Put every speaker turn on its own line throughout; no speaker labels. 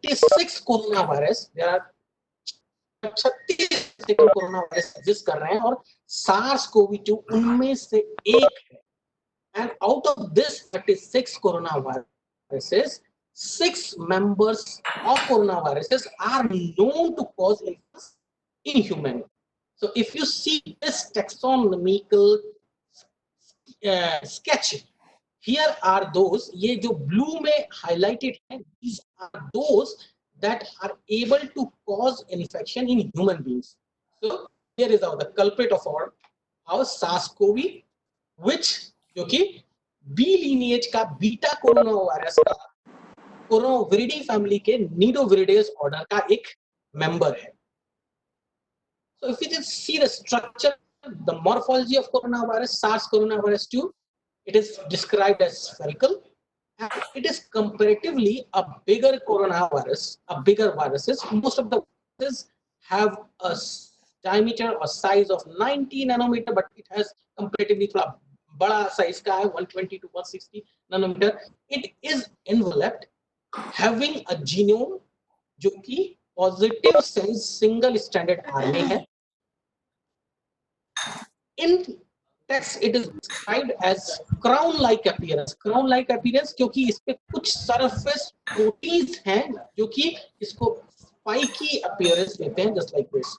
36 corona virus, there are 36 corona virus exist कर रहे हैं और सार्स कोवी-2 उनमें से एक है. And out of this 36 coronaviruses, 6 members of coronaviruses are known to cause illness in human. So if you see this taxonomical sketch, here are those, ये जो blue में highlighted हैं, these are those that are able to cause infection in human beings. So here is the culprit of our SARS-CoV, which जो कि B lineage का beta corona virus का कोरोनाविरिडी family के नीडोविरिडेज order का एक मेंबर है. So if you just see the structure, the morphology of coronavirus, SARS coronavirus 2, it is described as spherical, and it is comparatively a bigger coronavirus, a bigger viruses. Most of the viruses have a diameter or size of 90 nanometer, but it has comparatively थोड़ा बड़ा size का है, 120 to 160 nanometre. It is enveloped having a genome जो कि positive sense single standard RNA है. In text it is described as crown like appearance. Crown like appearance क्योंकि इस पे कुछ सरफेस प्रोटीन्स हैं जो कि इसको स्पाइकी अपीयरेंस देते हैं, just like this.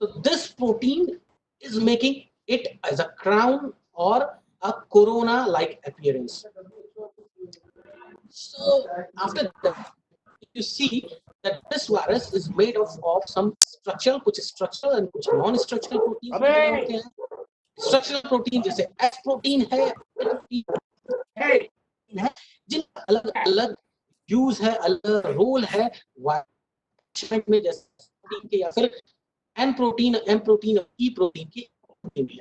So this protein is making it as a crown or a corona-like appearance. So after that, you see that this virus is made of some structural, कुछ structural and कुछ non-structural proteins. Structural protein जैसे S protein है, जिनका अलग-अलग use है, अलग role है virus में, जैसे प्रोटीन के या फिर एन प्रोटीन, एम प्रोटीन और ई प्रोटीन की प्रोटीन.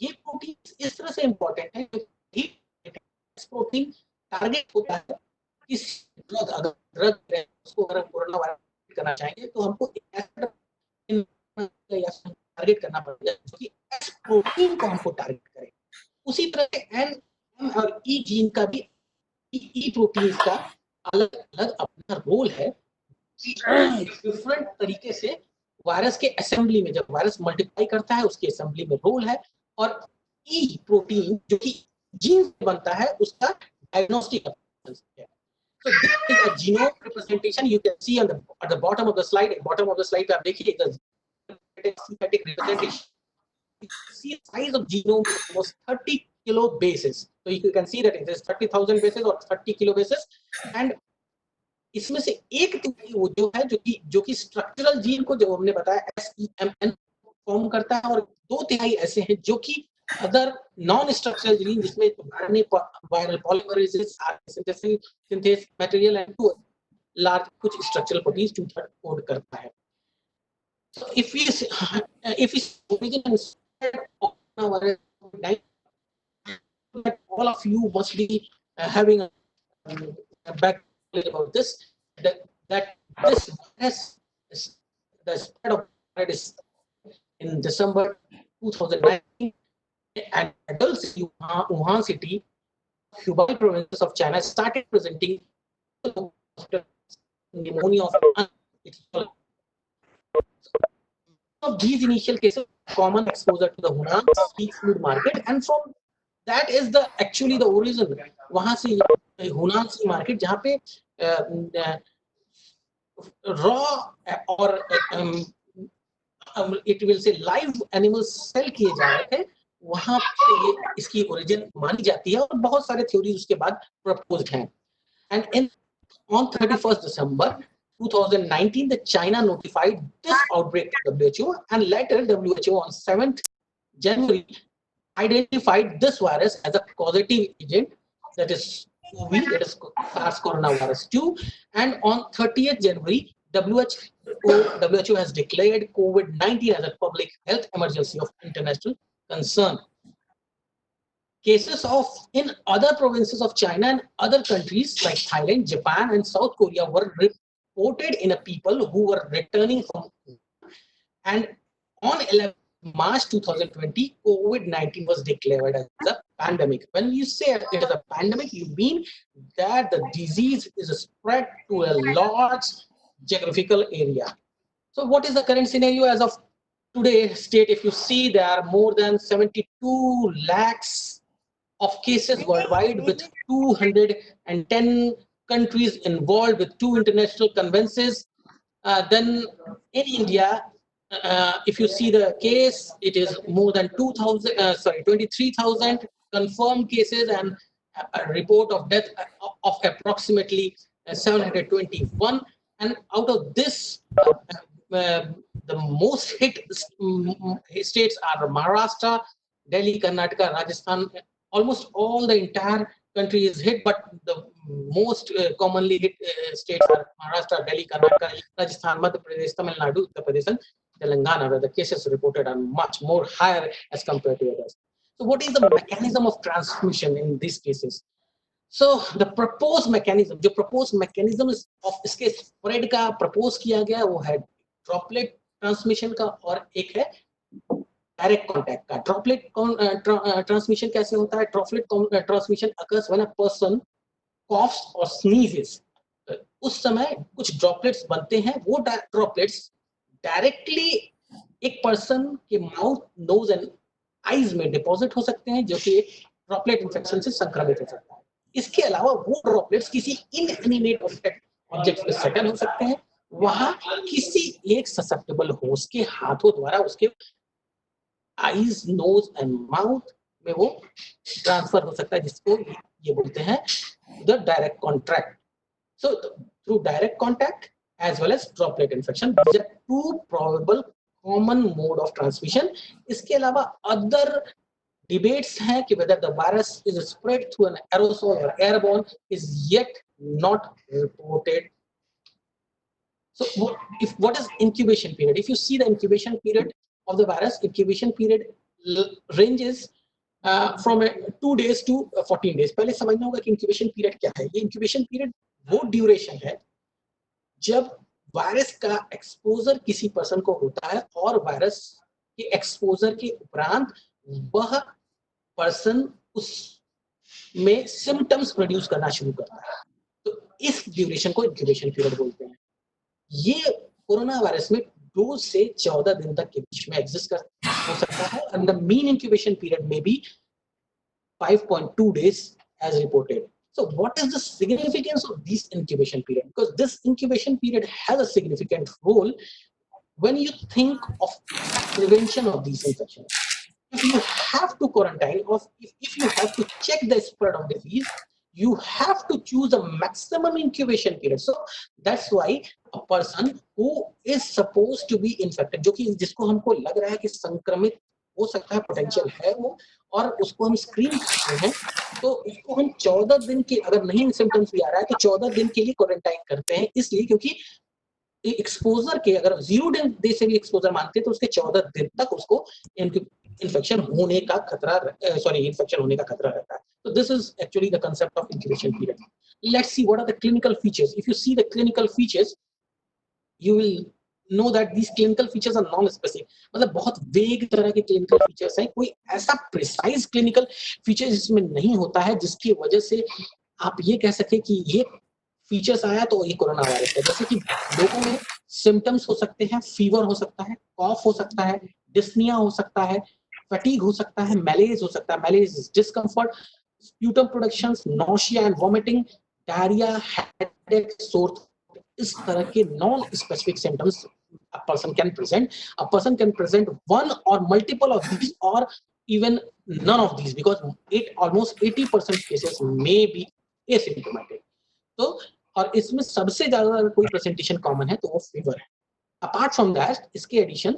ये प्रोटीन इस तरह से इंपॉर्टेंट है कि प्रोटीन टारगेट होता है किस ड्रग, अगर ड्रग उसको अगर कोरोना वायरस करना चाहेंगे तो हमको टारगेट करना पड़ेगा जो कि एस प्रोटीन को हमको टारगेट करे. उसी तरह एन, एम और ई जीन का भी, ई प्रोटीन का अलग अलग अपना रोल है. डिफरेंट तरीके से वायरस के असेंबली में, जब वायरस मल्टीप्लाई करता है उसके असेंबली में रोल है. और ई प्रोटीन जो कि जीन बनता है उसका डायग्नोस्टिक है. So this is a genome representation you can see at the bottom of the slide. Bottom of the slide पे आप देखिए the synthetic representation. You see the size of genome was 30 kilo bases. So you can see that it is 30,000 bases or 30 kilo bases. And इसमें से एक तिहाई वो जो है जो कि स्ट्रक्चरल जीन को जो हमने बताया SEMN फॉर्म करता है, और 2 तिहाई ऐसे हैं जो कि अदर नॉन स्ट्रक्चरल जीन जिसमें viral polymerases, synthase material and two large कुछ स्ट्रक्चरल प्रोटीन्स 2/3 कोड करता है. So if we origin and all of you must be having a back about this, that this virus is the spread of virus in December 2019, and adults in Wuhan city, Hubei province of China started presenting pneumonia of these initial cases, common exposure to the Hunan street food market, and from that is the actually the origin. वहां से हुनान सी market जहाँ पे raw और it will say live animals sell किए जा रहे थे, वहां पे ये इसकी origin मानी जाती है और बहुत सारे theories उसके बाद proposed हैं. And on 31st December 2019, the China notified this outbreak to WHO, and later WHO on 7th January identified this virus as a causative agent, that is SARS-CoV, that is SARS coronavirus 2, and on 30th January, WHO has declared COVID-19 as a public health emergency of international concern. Cases of in other provinces of China and other countries like Thailand, Japan, and South Korea were reported in a people who were returning from, and on 11th March 2020, COVID-19 was declared as a pandemic. When you say it is a pandemic, you mean that the disease is spread to a large geographical area. So what is the current scenario as of today state? If you see, there are more than 72 lakhs of cases worldwide, with 210 countries involved, with 2 international conventions. Then in India, if you see the case, it is more than 23,000 confirmed cases and a report of death of approximately 721. And out of this, the most hit states are Maharashtra, Delhi, Karnataka, Rajasthan. Almost all the entire country is hit, but the most commonly hit states are Maharashtra, Delhi, Karnataka, Rajasthan, Madhya Pradesh, Tamil Nadu, Uttar Pradesh, and Telangana, where the cases reported are much more higher as compared to others. So what is the mechanism of transmission in these cases? So the proposed mechanism, जो proposed mechanism of इसके spread का propose किया गया, वो है droplet transmission का, और एक है direct contact का. Droplet transmission कैसे होता है? Droplet transmission occurs when a person coughs or sneezes. उस समय कुछ droplets बनते हैं, वो droplets डायरेक्टली एक पर्सन के माउथ, नोज एंड आईज में डिपॉजिट हो सकते हैं, जो कि एक ड्रॉपलेट इन्फेक्शन से संक्रमित हो सकता है. इसके अलावा वो ड्रॉपलेट्स किसी इनएनिमेट ऑब्जेक्ट पे सेटल हो सकते हैं, वहां किसी एक ससेप्टेबल होस्ट के हाथों द्वारा उसके आईज, नोज एंड माउथ में वो ट्रांसफर हो सकता है, जिसको ये बोलते हैं the direct contact. So through direct contact as well as droplet infection, these are two probable common mode of transmission. इसके अलावा other debates हैं कि whether the virus is spread through an aerosol or airborne is yet not reported. So what is incubation period? If you see the incubation period of the virus, incubation period ranges from 2 days to 14 days. पहले समझना होगा कि incubation period क्या है. ये incubation period वो duration है जब वायरस का एक्सपोजर किसी पर्सन को होता है और वायरस के एक्सपोजर के उपरांत वह पर्सन उस में सिम्टम्स प्रोड्यूस करना शुरू करता है. तो इस ड्यूरेशन को इंक्यूबेशन पीरियड बोलते हैं. ये कोरोना वायरस में 2 से 14 दिन तक के बीच में एग्जिस्ट हो सकता है, and the mean incubation period में भी 5.2 days as reported. So what is the significance of this incubation period? Because this incubation period has a significant role when you think of prevention of these infections. If you have to quarantine, or if you have to check the spread of disease, you have to choose a maximum incubation period. So that's why a person who is supposed to be infected, जो कि जिसको हमको लग रहा है कि संक्रमित हो सकता है, पोटेंशियल है वो, और उसको हम स्क्रीन करते हैं, तो उसको हम 14 दिन के, अगर नहीं सिम्टम्स भी आ रहा है तो 14 दिन के लिए क्वारंटाइन करते हैं. इसलिए क्योंकि एक्सपोजर के, अगर 0 डे से भी एक्सपोजर मानते हैं तो उसके 14 दिन तक उसको इन्फेक्शन होने का खतरा रहता है. So this is actually the concept of incubation period. Let's see what are the clinical features. If you see the clinical features, you will know that these clinical features are non-specific. मतलब बहुत वेग तरह के clinical features हैं. कोई ऐसा precise clinical features इसमें नहीं होता है जिसकी वजह से आप ये कह सके कि ये फीचर्स आया तो ये कोरोना वायरस है. जैसे कि लोगों में सिम्टम्स हो सकते हैं, फीवर हो सकता है, कॉफ हो सकता है, डिस्निया हो सकता है, फटीग हो सकता है, मैलेज हो सकता है. Malaise is discomfort, sputum productions, nausea and vomiting, diarrhoea, headache, sore. इस तरह के non specific symptoms a person can present. A person can present one or multiple of these, or even none of these, because almost 80% cases may be asymptomatic. तो और इसमें सबसे ज्यादा कोई presentation common है तो वो फीवर है. अपार्ट फ्रॉम दैट, इसके addition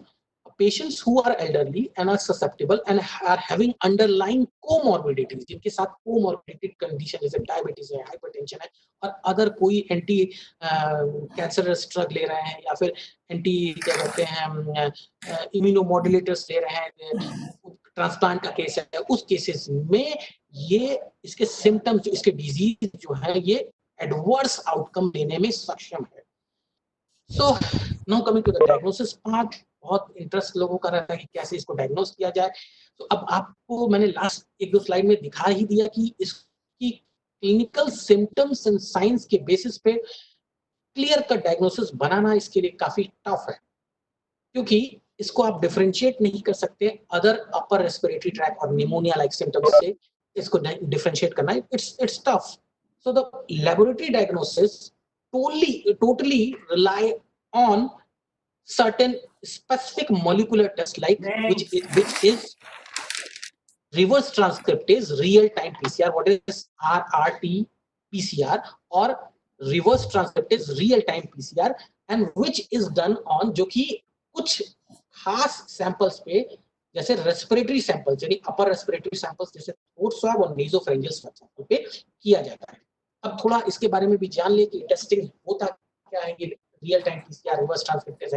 patients who are elderly and are susceptible and are having underlying comorbidities, जिनके साथ comorbidity condition जैसे diabetes है, hypertension है और अदर कोई एंटी कैंसरस ड्रग ले रहे हैं या फिर एंटी क्या कहते हैं इम्यूनोमोडुलेटर्स ले रहे हैं, ट्रांसप्लांट का केस है, उस केसेस में ये इसके सिम्टम्स, इसके डिजीज जो है ये एडवर्स आउटकम देने में सक्षम है। So now coming to the diagnosis part, बहुत इंटरेस्ट लोगों का रहता है कि कैसे इसको डायग्नोस किया जाए। तो अब आपको मैंने लास्ट एक दो स्लाइड में दिखा ही दिया कि इसकी क्लिनिकल सिम्टम्स एंड साइंस के बेसिस पे क्लियर कट डायग्नोसिस बनाना इसके लिए काफी टफ है, क्योंकि इसको आप डिफरेंशिएट नहीं कर सकते अदर अपर रेस्पिरेटरी ट्रैक और निमोनिया लाइक सिम्टम्स से। इसको डिफरेंशिएट करना it's tough. So the laboratory diagnosis totally rely on certain specific molecular test like which is reverse transcriptase real time PCR, what is RRT PCR or reverse transcriptase real time PCR, and which is done on जो कि कुछ खास samples पे जैसे respiratory samples यानी upper respiratory samples जैसे throat swab और नेसोफेरिंजियल swab पे किया जाता है। अब थोड़ा इसके बारे में भी जान ले कि टेस्टिंग होता क्या है, ये real time PCR reverse transcriptase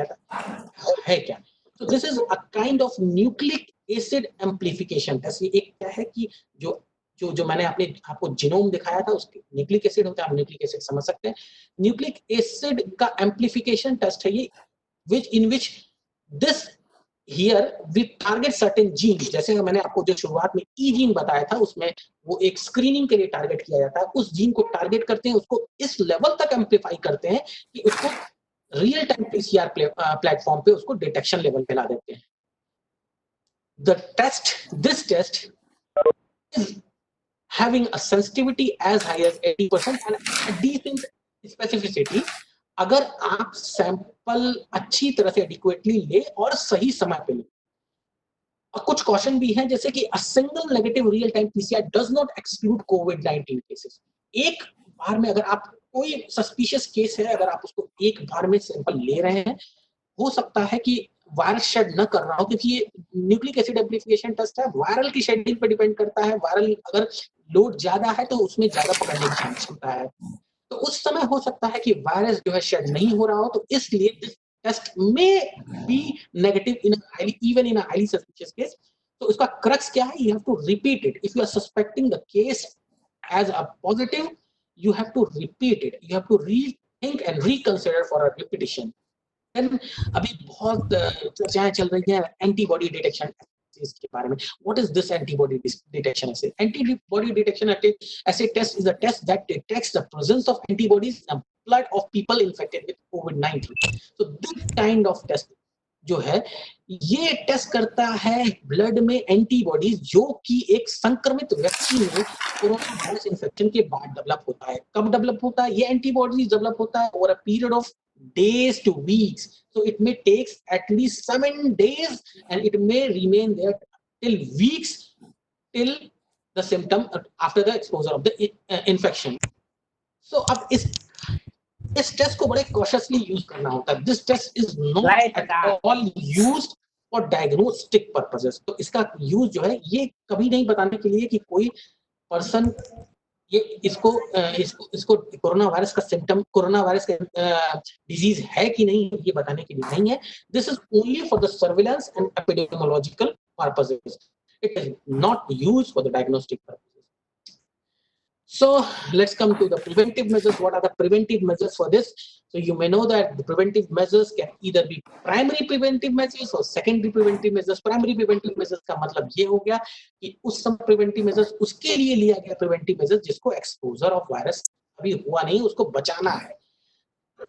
है क्या। तो this is a kind of nucleic acid amplification test. ये एक क्या है कि जो मैंने आपको जीनोम दिखाया था उसके न्यूक्लिक एसिड होता है, आप न्यूक्लिक एसिड समझ सकते हैं। न्यूक्लिक एसिड का एम्प्लीफिकेशन टेस्ट है ये, in which this here we target certain genes। जैसे मैंने आपको जो शुरुआत में ई जीन बताया था उसमें वो एक स्क्रीनिंग के लिए टारगेट किया जाता है, उस जीन को टारगेट करते हैं, उसको इस लेवल तक एम्प्लीफाई करते हैं कि उसको रियल टाइम पीसीआर प्लेटफॉर्म पे उसको डिटेक्शन लेवल पे ला देते हैं। This test is having a sensitivity as high as 80% and a decent specificity अगर आप सैंपल अच्छी तरह से एडिक्वेटली ले और सही समय पे ले। और कुछ कॉशन भी हैं जैसे कि a single negative real time PCR does not exclude covid cases. एक बार में अगर आप कोई सस्पिशियस केस है, अगर आप उसको एक बार में सैंपल ले रहे हैं, हो सकता है कि वायरस शेड न कर रहा हो, क्योंकि ये न्यूक्लिक एसिड एम्प्लीफिकेशन टेस्ट है, वायरल की शेडिंग पर डिपेंड करता है। वायरल अगर लोड ज्यादा है तो उसमें ज्यादा पकड़ने की क्षमता है, तो उस समय हो सकता है कि वायरस जो है शेड नहीं हो रहा हो, तो इसलिए दिस टेस्ट में be negative in even in highly suspicious case. तो इसका क्रक्स क्या है, you have to repeat it. If you are suspecting the case as a positive, you have to repeat it, you have to rethink and reconsider for a repetition. अभी बहुत चर्चाएं चल रही हैं एंटीबॉडी डिटेक्शन के बारे में। What is this antibody detection assay? Antibody detection assay test is a test that detects the presence of antibodies in the blood of people infected with COVID-19. So this kind of test जो है ये test करता है blood में antibodies जो कि एक संक्रमित व्यक्ति में कोरोना वायरस इन्फेक्शन के बाद डेवलप होता है। कब डेवलप होता है ये एंटीबॉडीज? डेवलप होता है over a period of days to weeks, so it may take at least 7 days and it may remain there till weeks till the symptom after the exposure of the infection. So अब इस test को बड़े cautiously use करना होता है। This test is not at all used for diagnostic purposes. तो इसका use जो है ये कभी नहीं बताने के लिए कि कोई पर्सन ये इसको कोरोना वायरस का सिम्टम, कोरोना वायरस का डिजीज है कि नहीं, ये बताने के लिए नहीं है। This is only for the surveillance and epidemiological purposes. It is not used for the diagnostic purposes. So let's come to the preventive measures. What are the preventive measures for this? So you may know that the preventive measures can either be primary preventive measures or secondary preventive measures. Primary preventive measures का मतलब ये हो गया कि उस समय preventive measures उसके लिए लिया गया preventive measures जिसको exposure of virus अभी हुआ नहीं, उसको बचाना है।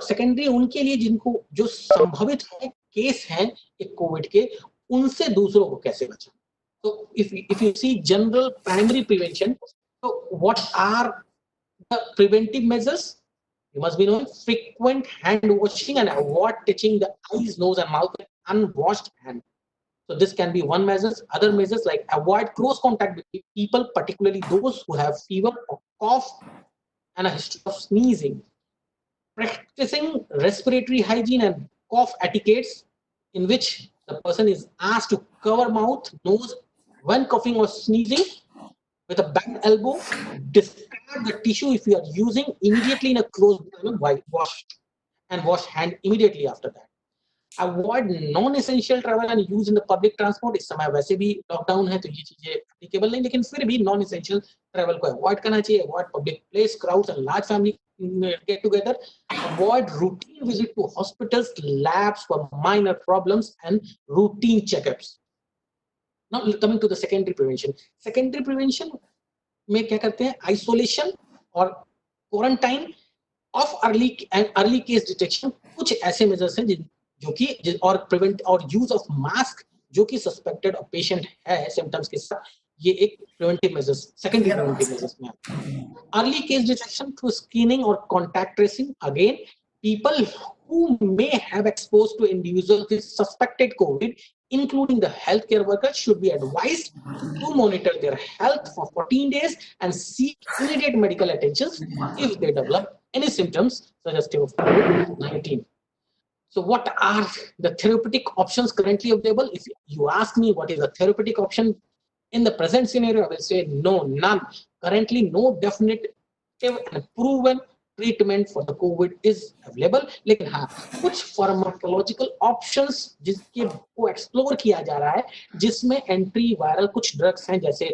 सेकेंडरी उनके लिए जिनको जो संभावित है केस हैं एक कोविड के, उनसे दूसरों को कैसे बचाना। तो if you see general primary prevention, so what are the preventive measures? You must be knowing frequent hand washing and avoid touching the eyes, nose and mouth with unwashed hand. So this can be one measure. Other measures like avoid close contact with people, particularly those who have fever or cough and a history of sneezing. Practicing respiratory hygiene and cough etiquettes in which the person is asked to cover mouth, nose when coughing or sneezing with a bent elbow. Discard the tissue if you are using immediately in a closed manner. Wash hand immediately after that. Avoid non-essential travel and use in the public transport. इस समय वैसे भी lockdown है तो ये चीजें applicable नहीं, लेकिन फिर भी नॉन एसेंशियल ट्रैवल को अवॉइड करना चाहिए. Avoid public place, crowds and large family get together. Avoid routine visit to hospitals, labs for minor problems and routine checkups. Now coming to the secondary prevention. Secondary prevention में क्या करते हैं? Isolation और quarantine of early case detection. कुछ ऐसे measures हैं जो कि और प्रिवेंट और यूज ऑफ मास्क जो कि सस्पेक्टेड और पेशेंट है सिम्टम्स के साथ, ये एक preventive measures, secondary preventive measures में आते हैं. Early case detection through screening और contact tracing. Again, people who may have exposed to individuals with suspected COVID, including the healthcare workers, should be advised to monitor their health for 14 days and seek immediate medical attention if they develop any symptoms suggestive of COVID-19. So what are the therapeutic options currently available? If you ask me what is a therapeutic option in the present scenario, I will say no, none. Currently, no definitive and proven treatment for the Covid is available. लेकिन हाँ, कुछ pharmacological options जिसके को explore किया जा रहा है, जिसमें एंट्री वायरल कुछ ड्रग्स हैं जैसे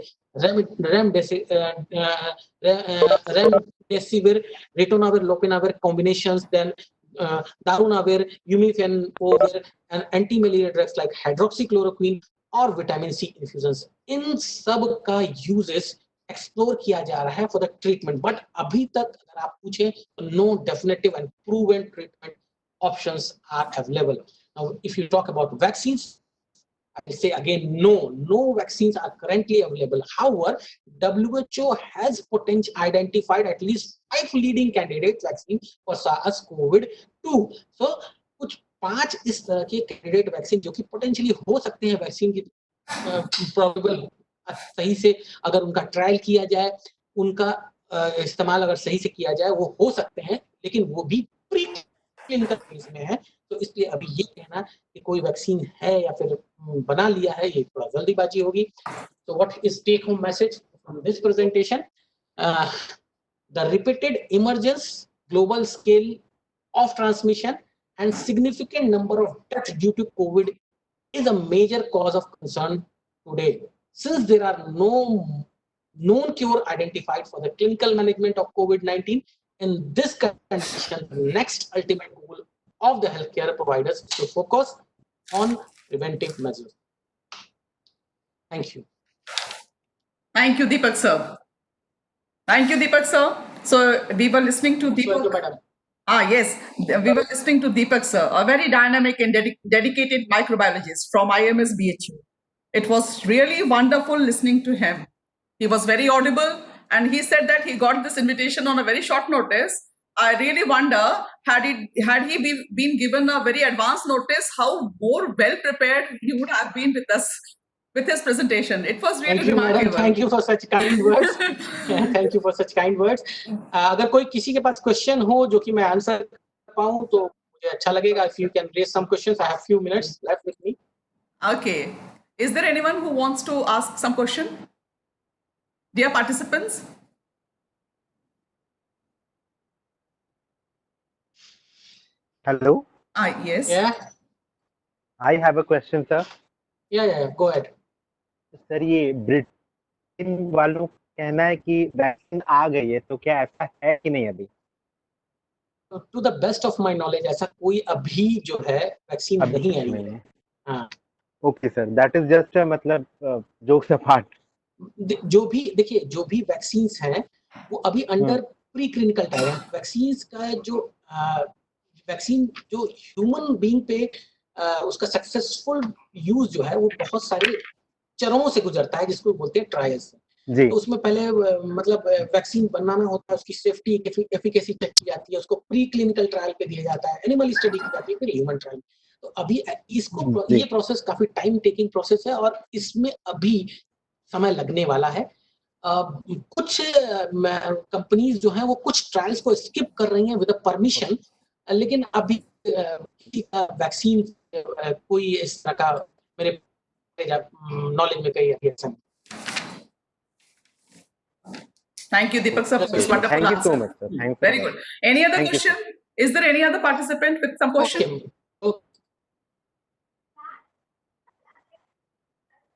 remdesivir, ritonavir, lopinavir combinations, then darunavir, umifenovir and anti malaria drugs like hydroxychloroquine और विटामिन सी इन्फ्यूजन्स. इन सब का यूजेस एक्सप्लोर किया जा रहा है फॉर द ट्रीटमेंट. बट अभी तक अगर आप पूछें तो no definitive and proven treatment options are available. Now if you talk about vaccines, I will say again, no vaccines are currently available. However, WHO has identified at least 5 leading candidate vaccines for SARS-CoV-2. So कुछ 5 इस तरह के candidate vaccine जो कि potentially हो सकते हैं vaccine की प्रोबेबल सही से अगर उनका ट्रायल किया जाए, उनका इस्तेमाल अगर सही से किया जाए, वो हो सकते हैं, लेकिन वो भी प्री क्लिनिकल फेज में है. तो इसलिए अभी ये कहना कि कोई वैक्सीन है या फिर बना लिया है, ये थोड़ा जल्दीबाजी होगी. तो what is take home message from this presentation? The repeated emergence, global scale of transmission and significant number of deaths due to COVID is a major cause of concern today. Since there are no known cure identified for the clinical management of COVID-19, in this condition, the next ultimate goal of the healthcare providers is to focus on preventive measures. Thank you.
Thank you, Deepak sir. Thank you, Deepak sir. So we were listening to Deepak.
Madam.
Yes, we were listening to Deepak sir, a very dynamic and dedicated microbiologist from IMS BHU. It was really wonderful listening to him. He was very audible and he said that he got this invitation on a very short notice. I really wonder, had he been given a very advanced notice, how more well prepared he would have been with us, with his presentation. It was really remarkable.
Madam. Thank you for such kind words. Thank you for such kind words. अगर कोई किसी के पास question हो जो कि मैं answer कर पाऊं तो मुझे अच्छा लगेगा. If you can raise some questions, I have few minutes left with me.
Okay. Is there anyone who wants to ask some question? Dear participants?
Hello.
Yes.
Yeah.
I have a question, sir.
Yeah. Go ahead.
Sir, ये Britain वालों का कहना है कि vaccine आ गई है, तो क्या ऐसा है कि नहीं अभी?
To the best of my knowledge ऐसा कोई अभी जो है वैक्सीन नहीं आई है. हाँ.
Okay sir, that is just मतलब जोक्स अपार्ट.
जो भी देखिए, जो भी वैक्सीन्स हैं वो अभी अंडर प्री क्लिनिकल ट्रायल है. वैक्सीन्स का जो वैक्सीन जो ह्यूमन बीइंग पे उसका सक्सेसफुल यूज जो है वो बहुत सारे चरणों से गुजरता है, जिसको बोलते हैं ट्रायल्स. तो उसमें पहले मतलब वैक्सीन बनाना होता है, उसकी सेफ्टी एफिकेसी चेक की जाती है, उसको प्री क्लिनिकल ट्रायल पे दिया जाता है, एनिमल स्टडी की जाती है, फिर ह्यूमन ट्रायल. तो अभी इसको ये प्रोसेस काफी टाइम टेकिंग प्रोसेस है और इसमें अभी समय लगने वाला है. कुछ कंपनीज जो हैं वो कुछ ट्रायल्स को स्किप कर रही हैं विद परमिशन, लेकिन अभी वैक्सीन कोई इस तरह का मेरे knowledge में कहीं ऐसा
Thank you, Deepak sir, for this
Okay,
wonderful
thank you so
answer.
much, sir. Thanks a
Very
lot.
good. Any other
Thank you,
question?
sir.
Is there any other participant with some question?
Okay. Okay.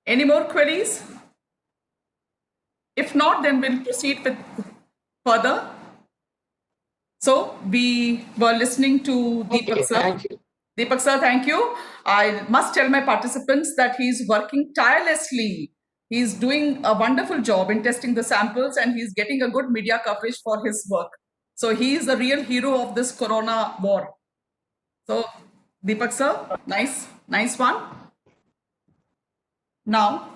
Any more queries? If not, then we'll proceed with further. So we were listening to Deepak
Okay,
sir.
thank you.
Deepak sir, thank you. I must tell my participants that he's working tirelessly. He's doing a wonderful job in testing the samples and he's getting a good media coverage for his work. So he is the real hero of this corona war. So Deepak sir, nice one. Now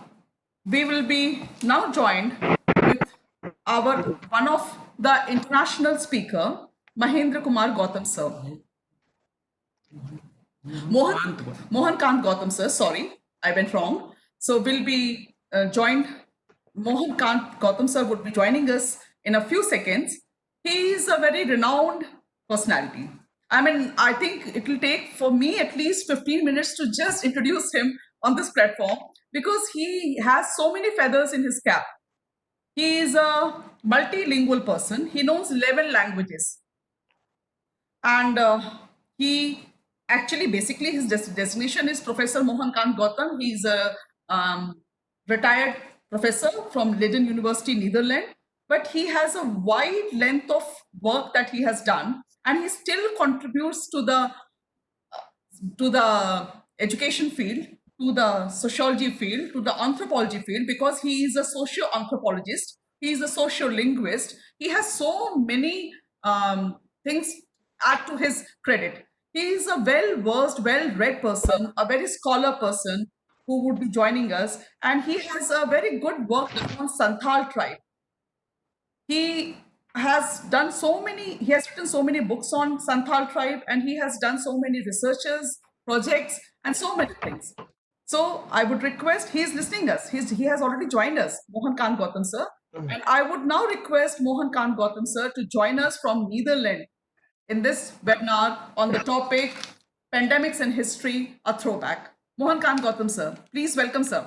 we will be now joined with our one of the international speaker, Mahendra Kumar Gautam sir. Mohan Kant Gautam sir, sorry, I went wrong. So we'll be joined, Mohan Kant Gautam sir would be joining us in a few seconds. He is a very renowned personality. I mean, I think it will take for me at least 15 minutes to just introduce him on this platform because he has so many feathers in his cap. He is a multilingual person. He knows 11 languages. And he actually, basically, his designation is Professor Mohan Kant Gautam. He's a retired professor from Leiden University, Netherlands. But he has a wide length of work that he has done, and he still contributes to the education field, to the sociology field, to the anthropology field, because he is a socio-anthropologist, he is a sociolinguist. He has so many things add to his credit. He is a well-versed, well-read person, a very scholar person who would be joining us, and he has a very good work on Santhal tribe. He has written so many books on Santhal tribe, and he has done so many researches, projects, and so many things. So I would request, he is listening us. He has already joined us, Mohan Kant Gautam sir. And I would now request Mohan Kant Gautam sir to join us from Netherlands in this webinar on the topic Pandemics and History, a Throwback. Mohan Kant Gautam sir, please welcome sir.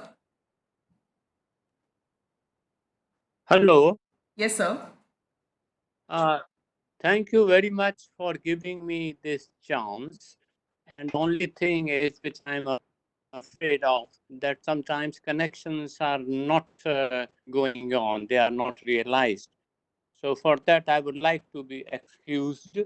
Hello.
Yes, sir.
Thank you very much for giving me this chance. And the only thing is, which I'm afraid of, that sometimes connections are not going on, they are not realized. So for that, I would like to be excused.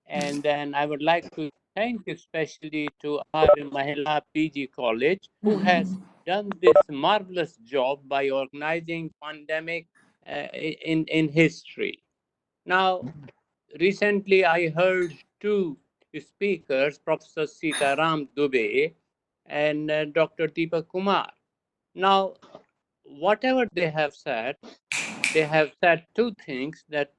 And then I would like to thank especially to Arya Mahila PG College, who has done this marvelous job by organizing pandemic in history. Now, recently I heard two speakers, Professor Sitaram Dubey and Dr. Deepak Kumar. Now, whatever they have said two things that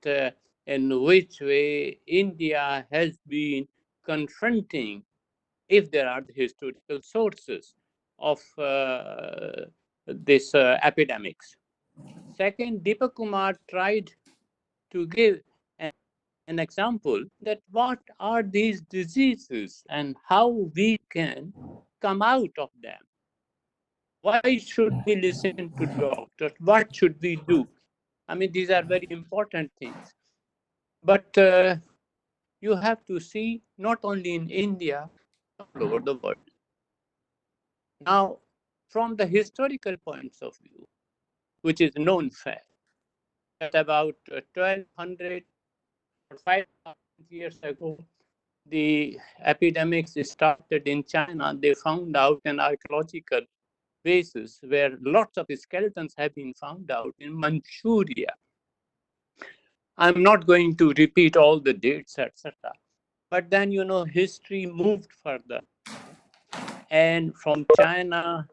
in which way India has been confronting, if there are the historical sources of this epidemics. Second, Deepak Kumar tried to give an example that what are these diseases and how we can come out of them. Why should we listen to doctors? What should we do? I mean, these are very important things. But you have to see not only in India, all over the world. Now, from the historical points of view, which is known fact, that about 1200 or 5000 years ago, the epidemics started in China. They found out an archaeological basis where lots of skeletons have been found out in Manchuria. I'm not going to repeat all the dates, etc. But then, history moved further. And from China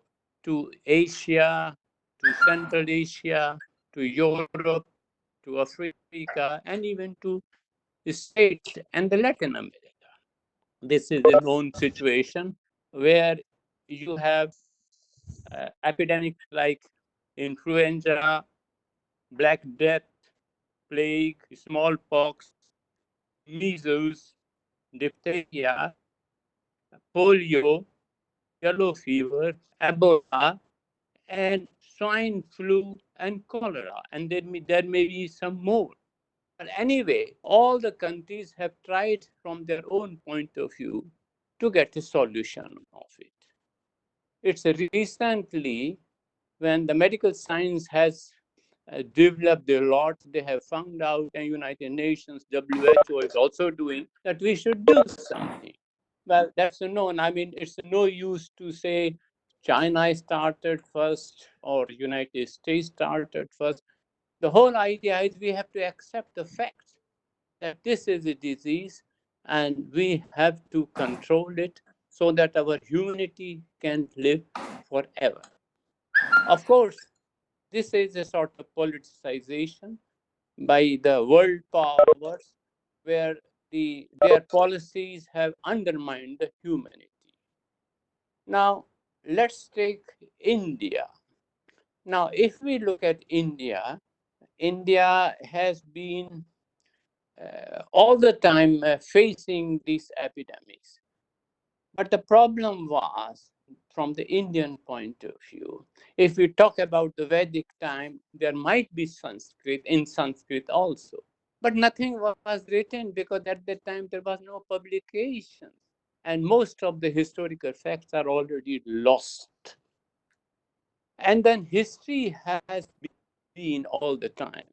to Asia, to Central Asia, to Europe, to Africa, and even to the States and the Latin America. This is a known situation where you have epidemics like influenza, Black Death, plague, smallpox, measles, diphtheria, polio, yellow fever, Ebola, and swine flu and cholera, and there may be some more. But anyway, all the countries have tried from their own point of view to get a solution of it. It's recently when the medical science has developed a lot, they have found out, and United Nations, WHO is also doing, that we should do something. Well, that's a known. I mean, it's no use to say China started first or United States started first. The whole idea is we have to accept the fact that this is a disease and we have to control it so that our humanity can live forever. Of course, this is a sort of politicization by the world powers where their policies have undermined the humanity. Now, let's take India. Now, if we look at India, India has been all the time facing these epidemics. But the problem was, from the Indian point of view, if we talk about the Vedic time, there might be Sanskrit in Sanskrit also. But nothing was written because at that time there was no publication. And most of the historical facts are already lost. And then history has been all the time,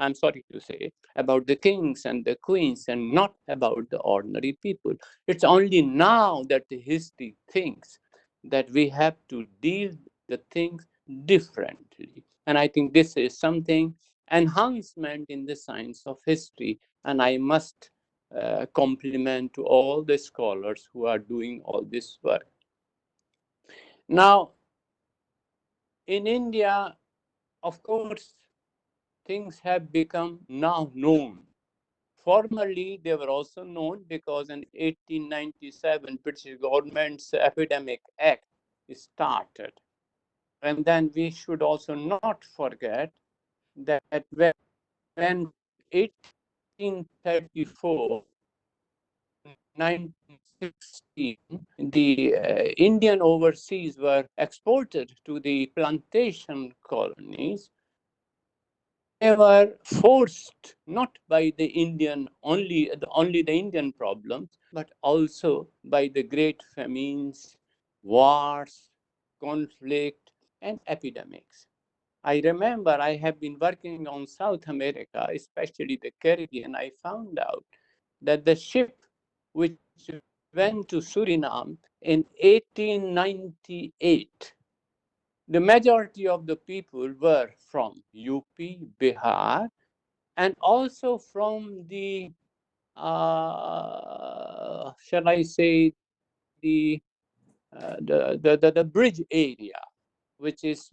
I'm sorry to say, about the kings and the queens and not about the ordinary people. It's only now that the history thinks that we have to deal the things differently. And I think this is something enhancement in the science of history. And I must compliment to all the scholars who are doing all this work. Now, in India, of course, things have become now known. Formerly, they were also known because in 1897, British government's Epidemic Act started. And then we should also not forget that when 1834, 1916, the Indian overseas were exported to the plantation colonies. They were forced not by the Indian only the Indian problems, but also by the great famines, wars, conflict, and epidemics. I remember I have been working on South America, especially the Caribbean. I found out that the ship which went to Suriname in 1898, the majority of the people were from UP, Bihar, and also from the, shall I say, the bridge area, which is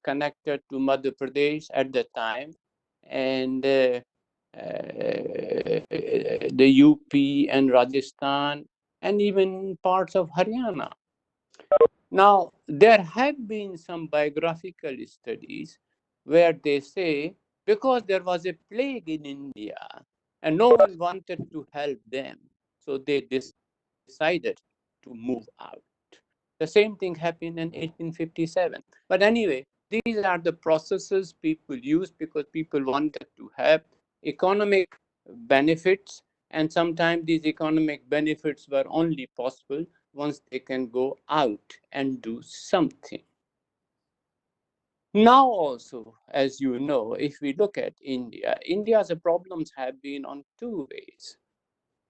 connected to Madhya Pradesh at the time, and the UP and Rajasthan, and even parts of Haryana. Now, there have been some biographical studies where they say because there was a plague in India and no one wanted to help them, so they decided to move out. The same thing happened in 1857. But anyway, these are the processes people use because people wanted to have economic benefits, and sometimes these economic benefits were only possible once they can go out and do something. Now also, as you know, if we look at India, India's problems have been on two ways.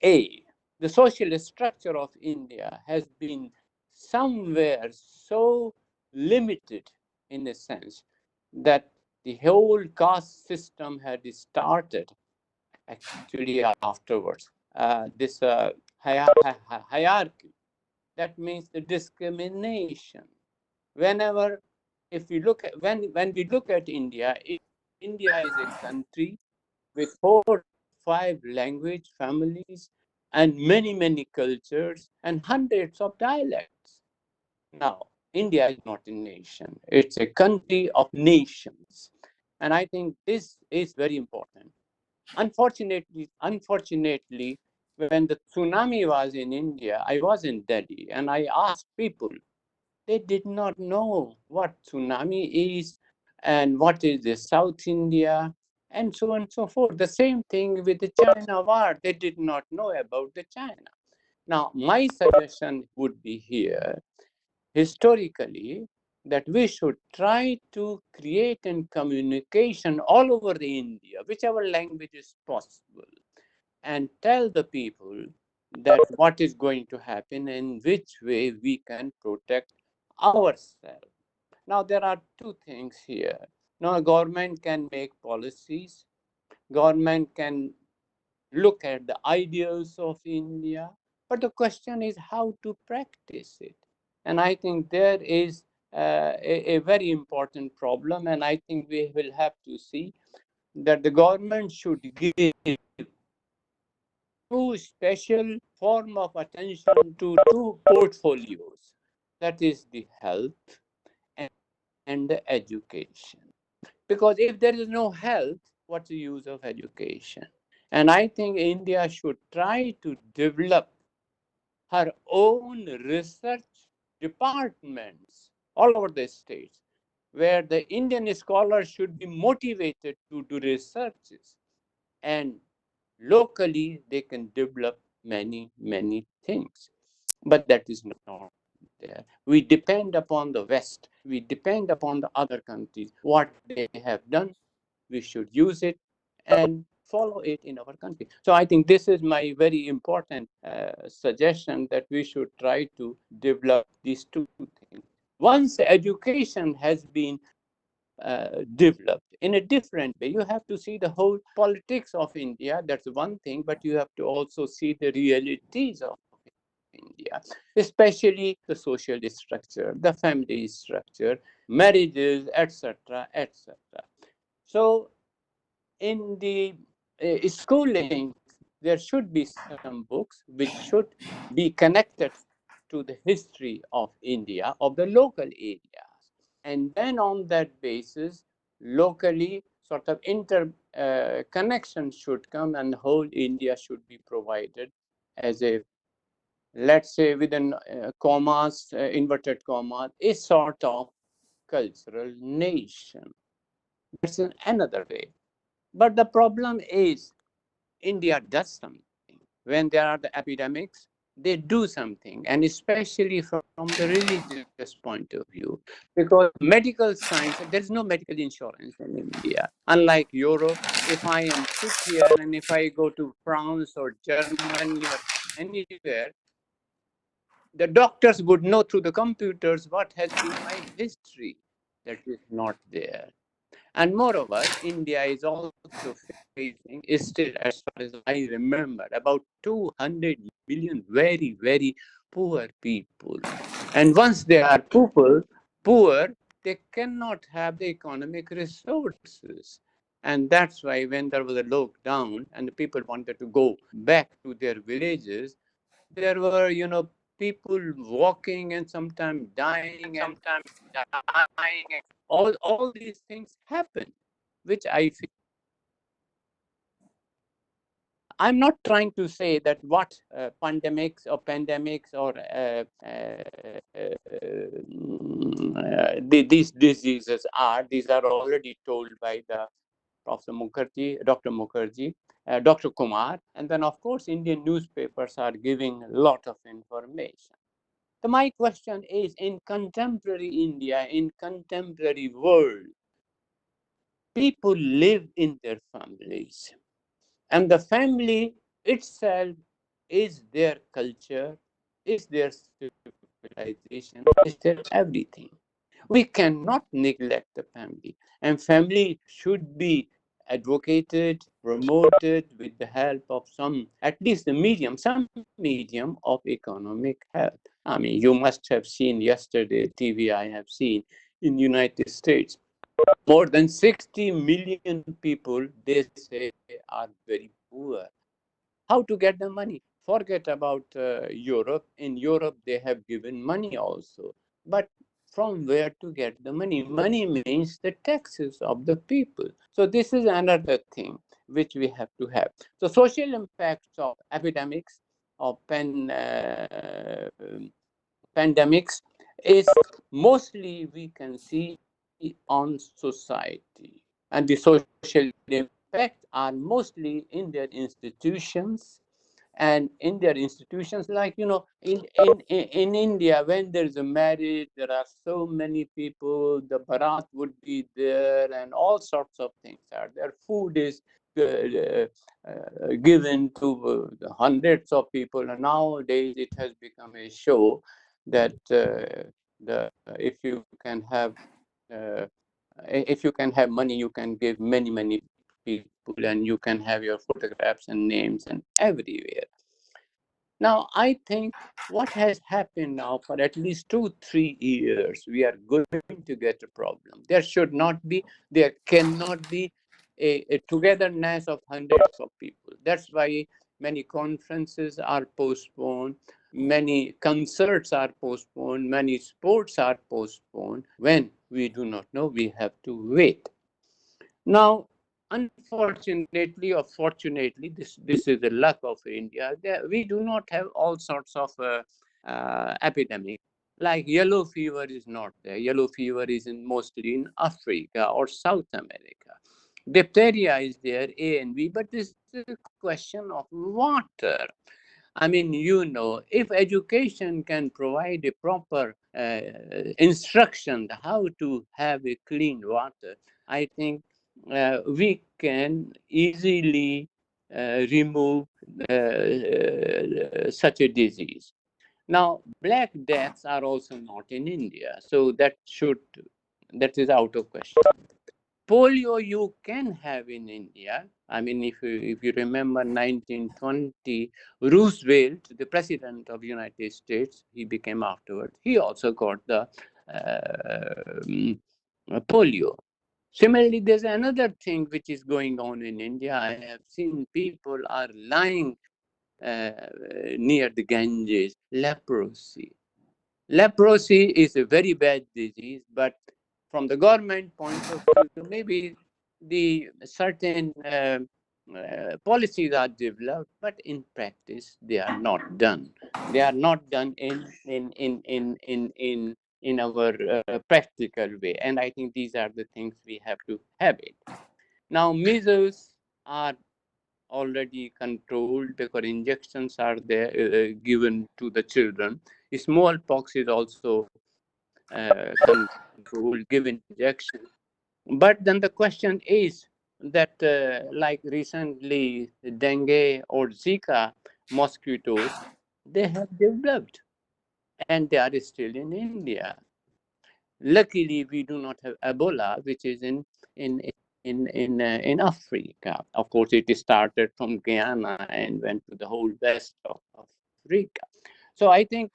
A, the social structure of India has been somewhere so limited in a sense that the whole caste system had started actually afterwards. This hierarchy, that means the discrimination. Whenever, if we look at, when we look at India, India is a country with 4-5 language families and many cultures and hundreds of dialects. Now, India is not a nation, it's a country of nations. And I think this is very important. Unfortunately, when the tsunami was in India, I was in Delhi and I asked people, They did not know what tsunami is and what is the South India and so on and so forth. The same thing with the China war. They did not know about the China. Now, my suggestion would be here, historically, that we should try to create a communication all over the India, whichever language is possible, and tell the people that what is going to happen and which way we can protect ourselves. Now, there are two things here. Now, government can make policies, government can look at the ideals of India, but the question is how to practice it. And I think there is a very important problem, and I think we will have to see that the government should give two special form of attention to two portfolios, that is the health and the education. Because if there is no health, what's the use of education? And I think India should try to develop her own research departments all over the states, where the Indian scholars should be motivated to do researches, and locally they can develop many things. But that is not there. We depend upon the West, we depend upon the other countries. What they have done, we should use it and follow it in our country. So I think this is my very important suggestion, that we should try to develop these two things. Once education has been developed in a different way, you have to see the whole politics of India. That's one thing, but you have to also see the realities of India, especially the social structure, the family structure, marriages, etc., etc. So in the schooling, there should be some books which should be connected to the history of India, of the local areas. And then on that basis, locally, sort of connection should come, and whole India should be provided as a, let's say, within commas, inverted commas, a sort of cultural nation. That's another way. But the problem is, India does something. When there are the epidemics, they do something, and especially from the religious point of view, because medical science, there is no medical insurance in India. Unlike Europe, if I am sick here and if I go to France or Germany or anywhere, the doctors would know through the computers what has been my history. That is not there. And moreover, India is also facing, is still, as far as I remember, about 200 million very poor people. And once they are poor, they cannot have the economic resources. And that's why when there was a lockdown and the people wanted to go back to their villages, there were, people walking and sometimes dying, and all these things happen, which I feel. I'm not trying to say that what pandemics or these diseases are. These are already told by the Professor Mukherjee, Dr. Mukherjee, Dr. Kumar, and then of course Indian newspapers are giving a lot of information. So my question is, in contemporary India, in contemporary world, people live in their families, and the family itself is their culture, is their civilization, is their everything. We cannot neglect the family, and family should be advocated, promoted with the help of some, at least some medium of economic help. I mean, you must have seen yesterday TV I have seen in United States, more than 60 million people, they say, are very poor. How to get the money? Forget about Europe. In Europe, they have given money also. But from where to get the money? Money means the taxes of the people. So this is another thing which we have to have. So social impacts of epidemics, of pandemics, is mostly we can see on society, and the social impact are mostly in their institutions. And in their institutions, like in India, when there's a marriage, there are so many people, the barat would be there, and all sorts of things are there. Food is given to hundreds of people, and nowadays it has become a show that the if you can have uh, if you can have money, you can give many people, and you can have your photographs and names and everywhere. Now, I think what has happened now for at least 2-3 years, we are going to get a problem. There cannot be a togetherness of hundreds of people. That's why many conferences are postponed, many concerts are postponed, many sports are postponed. When we do not know, we have to wait. Now, unfortunately or fortunately, this is the luck of India. We do not have all sorts of epidemic. Like yellow fever is not there. Yellow fever is mostly in Africa or South America. Diphtheria is there, A and B, but this is a question of water. I mean, if education can provide a proper instruction how to have a clean water, I think we can easily remove such a disease. Now, Black Deaths are also not in India, so that is out of question. Polio you can have in India. I mean, if you remember 1920, Roosevelt, the president of the United States, he became afterwards. He also got the polio. Similarly, there's another thing which is going on in India. I have seen people are lying near the Ganges, leprosy. Leprosy is a very bad disease, but from the government point of view, maybe the certain policies are developed, but in practice they are not done. They are not done in our practical way, and I think these are the things we have to have it. Now, measles are already controlled because injections are there given to the children. Smallpox is also controlled, given injection. But then the question is that, like recently, dengue or Zika mosquitoes, they have developed and they are still in India. Luckily, we do not have Ebola, which is in Africa. Of course, it started from Guyana and went to the whole west of Africa. So I think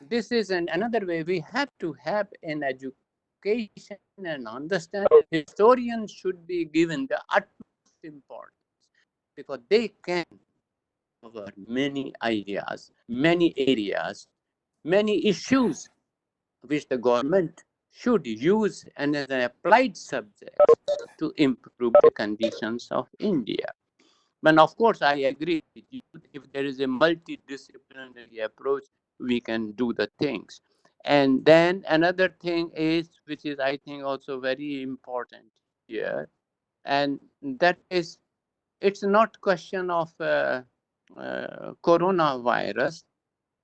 this is another way we have to have an education and understand. Historians should be given the utmost importance because they can cover many ideas, many areas, many issues which the government should use and as an applied subject to improve the conditions of India. But of course, I agree with you. If there is a multidisciplinary approach, we can do the things. And then another thing is, which is I think also very important here, and that is, it's not question of coronavirus.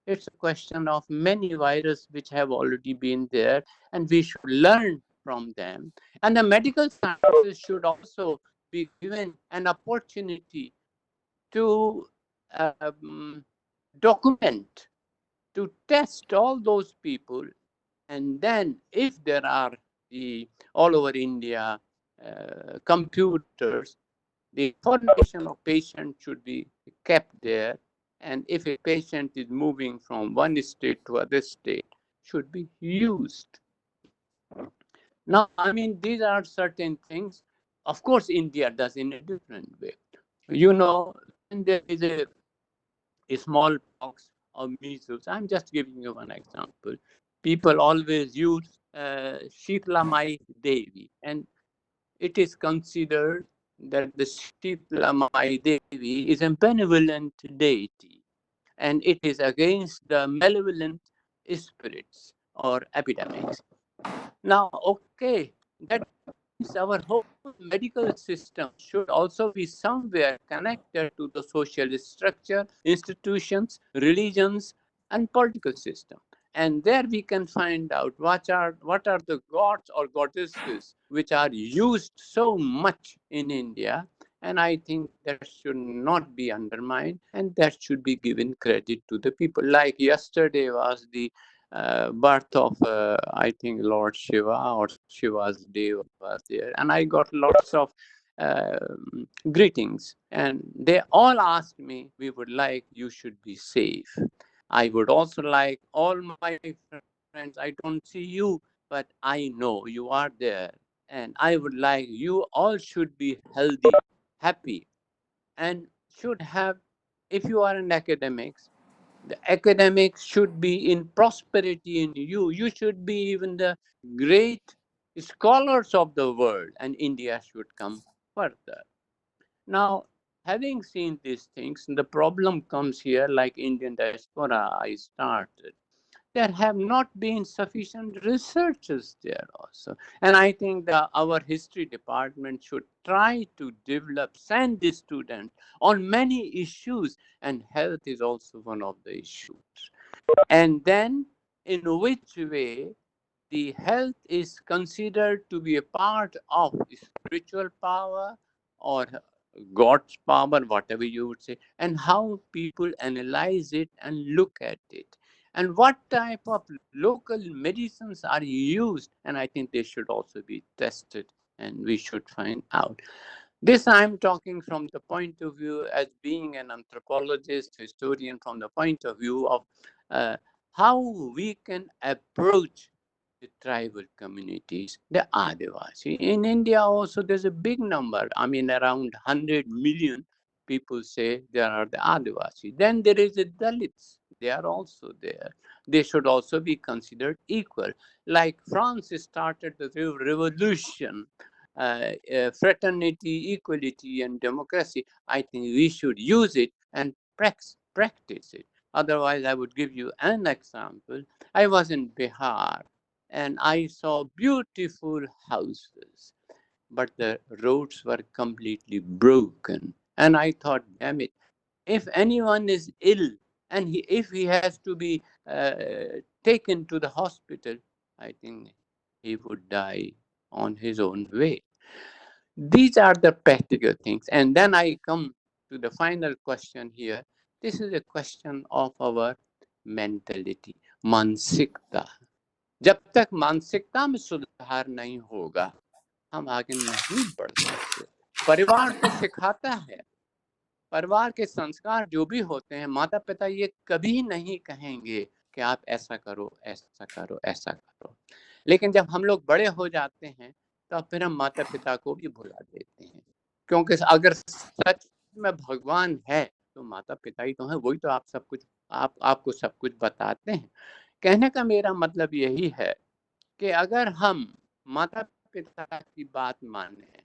It's a question of many viruses which have already been there, and we should learn from them. And the medical sciences should also be given an opportunity to document, to test all those people, and then if there are all over India computers, the information of patient should be kept there, and if a patient is moving from one state to other state, should be used. Now, I mean, these are certain things. Of course, India does in a different way. When there is a smallpox or measles, I'm just giving you one example. People always use Shitlamai Devi, and it is considered that the Shitlamai Devi is a benevolent deity, and it is against the malevolent spirits. or epidemics. Now, okay, that means our whole medical system should also be somewhere connected to the social structure, institutions, religions, and political system. And there we can find out what are the gods or goddesses which are used so much in India. And I think that should not be undermined, and that should be given credit to the people. Like yesterday was the birth of I think Lord Shiva, or Shiva's day was there, and I got lots of uh, greetings, and they all asked me, we would like you should be safe. I would also like all my friends, I don't see you, but I know you are there, and I would like you all should be healthy, happy, and should have, if you are an academics, the academics should be in prosperity in you. You should be even the great scholars of the world, and India should come further. Now, having seen these things, the problem comes here, like Indian diaspora I started. There have not been sufficient researchers there also. And I think that our history department should try to develop, send the students on many issues, and health is also one of the issues. And then, in which way the health is considered to be a part of spiritual power or God's power, whatever you would say, and how people analyze it and look at it, and what type of local medicines are used. And I think they should also be tested, and we should find out. This I'm talking from the point of view as being an anthropologist, historian, from the point of view of uh, how we can approach the tribal communities, the Adivasi. In India also there's a big number. I mean, around 100 million people say there are the Adivasi. Then there is the Dalits. They are also there. They should also be considered equal. Like France started the revolution, fraternity, equality, and democracy. I think we should use it and practice it. Otherwise, I would give you an example. I was in Bihar and I saw beautiful houses, but the roads were completely broken. And I thought, damn it, if anyone is ill and if he has to be taken to the hospital, I think he would die on his own way. These are the practical things. And then I come to the final question here. This is a question of our mentality, मानसिकता. जब तक मानसिकता में सुधार नहीं होगा, हम आगे नहीं बढ़ सकते. परिवार तो सिखाता है, परिवार के संस्कार जो भी होते हैं, माता पिता ये कभी नहीं कहेंगे कि आप ऐसा करो, ऐसा करो, ऐसा करो. लेकिन जब हम लोग बड़े हो जाते हैं, तो फिर हम माता पिता को भी भुला देते हैं. क्योंकि अगर सच में भगवान है, तो माता पिता ही तो हैं, वही तो आप सब कुछ, आपको सब कुछ बताते हैं. कहने का मेरा मतलब यही है कि अगर हम माता पिता की बात माने,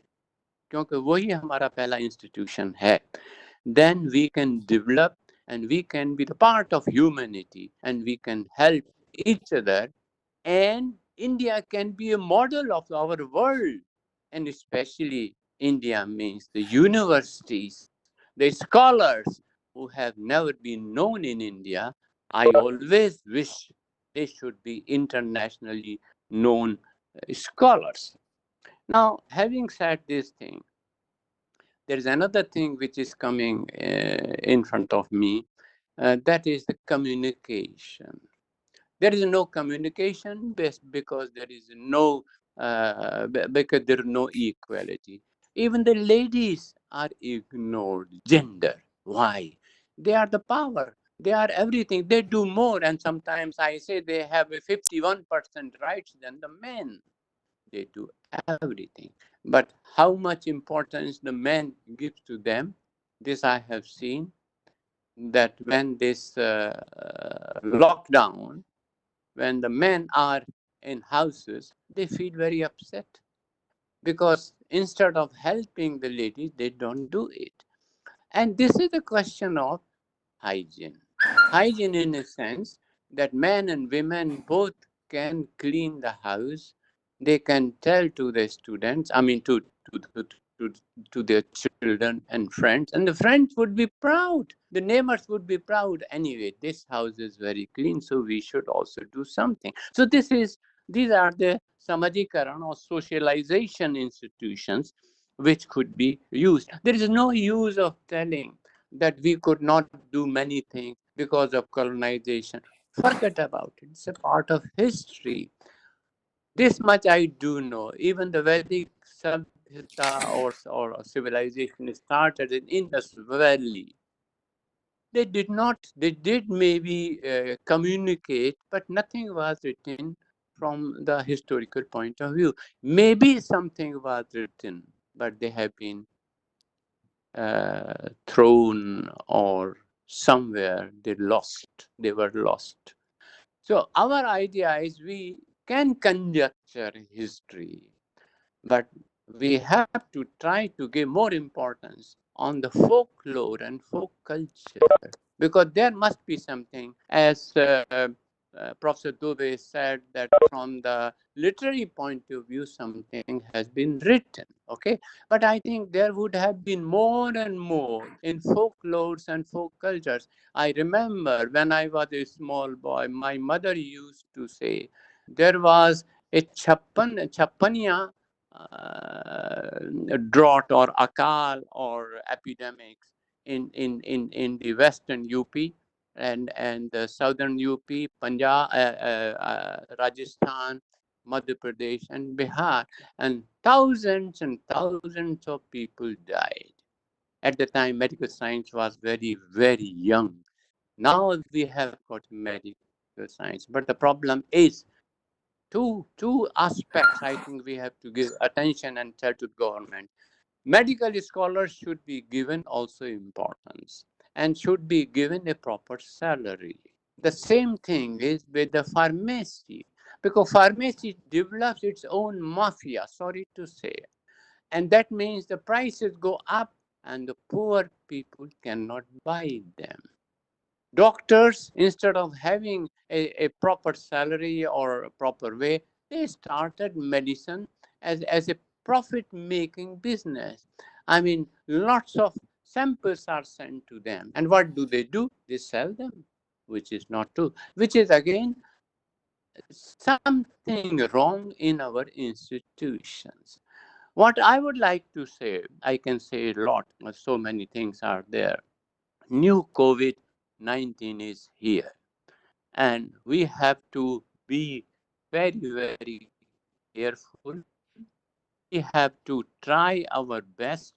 क्योंकि वही हमारा पहला इंस्टीट्यूशन है, then we can develop and we can be the part of humanity and we can help each other, and India can be a model of our world. And especially India means the universities, the scholars who have never been known in India. I always wish they should be internationally known scholars. Now, having said this thing, there is another thing which is coming in front of me, that is the communication. There is no communication because there is no because there is no equality. Even the ladies are ignored. Gender. Why? They are the power. They are everything. They do more, and sometimes I say they have a 51% rights than the men. They do everything. But how much importance the men give to them, this I have seen, that when this lockdown, when the men are in houses, they feel very upset because instead of helping the ladies, they don't do it. And this is a question of hygiene. Hygiene in a sense that men and women both can clean the house, they can tell to the students, I mean to their children and friends, and the friends would be proud. The neighbors would be proud. Anyway, this house is very clean, so we should also do something. So these are the Samajikaran or socialization institutions which could be used. There is no use of telling that we could not do many things because of colonization. Forget about it. It's a part of history. This much I do know. Even the Vedic Sabhyata or civilization started in Indus Valley. They did not, they did maybe communicate, but nothing was written from the historical point of view. Maybe something was written, but they have been thrown or somewhere they were lost. So our idea is we can conjecture history, but we have to try to give more importance on the folklore and folk culture, because there must be something, as Professor Dubey said, that from the literary point of view something has been written, okay, but I think there would have been more and more in folklores and folk cultures. I remember when I was a small boy, my mother used to say there was a chappaniya drought or akal or epidemics in the western UP and the southern UP, Punjab, Rajasthan, Madhya Pradesh, and Bihar, and thousands of people died. At the time, medical science was very young. Now we have got medical science, but the problem is two aspects I think we have to give attention and tell to government. Medical scholars should be given also importance and should be given a proper salary. The same thing is with the pharmacy, because pharmacy develops its own mafia, sorry to say, and that means the prices go up and the poor people cannot buy them. Doctors, instead of having a proper salary or a proper way, they started medicine as a profit-making business. I mean, lots of samples are sent to them. And what do? They sell them, which is not true, which is again something wrong in our institutions. What I would like to say, I can say a lot, so many things are there. New COVID-19 is here, and we have to be very careful. We have to try our best.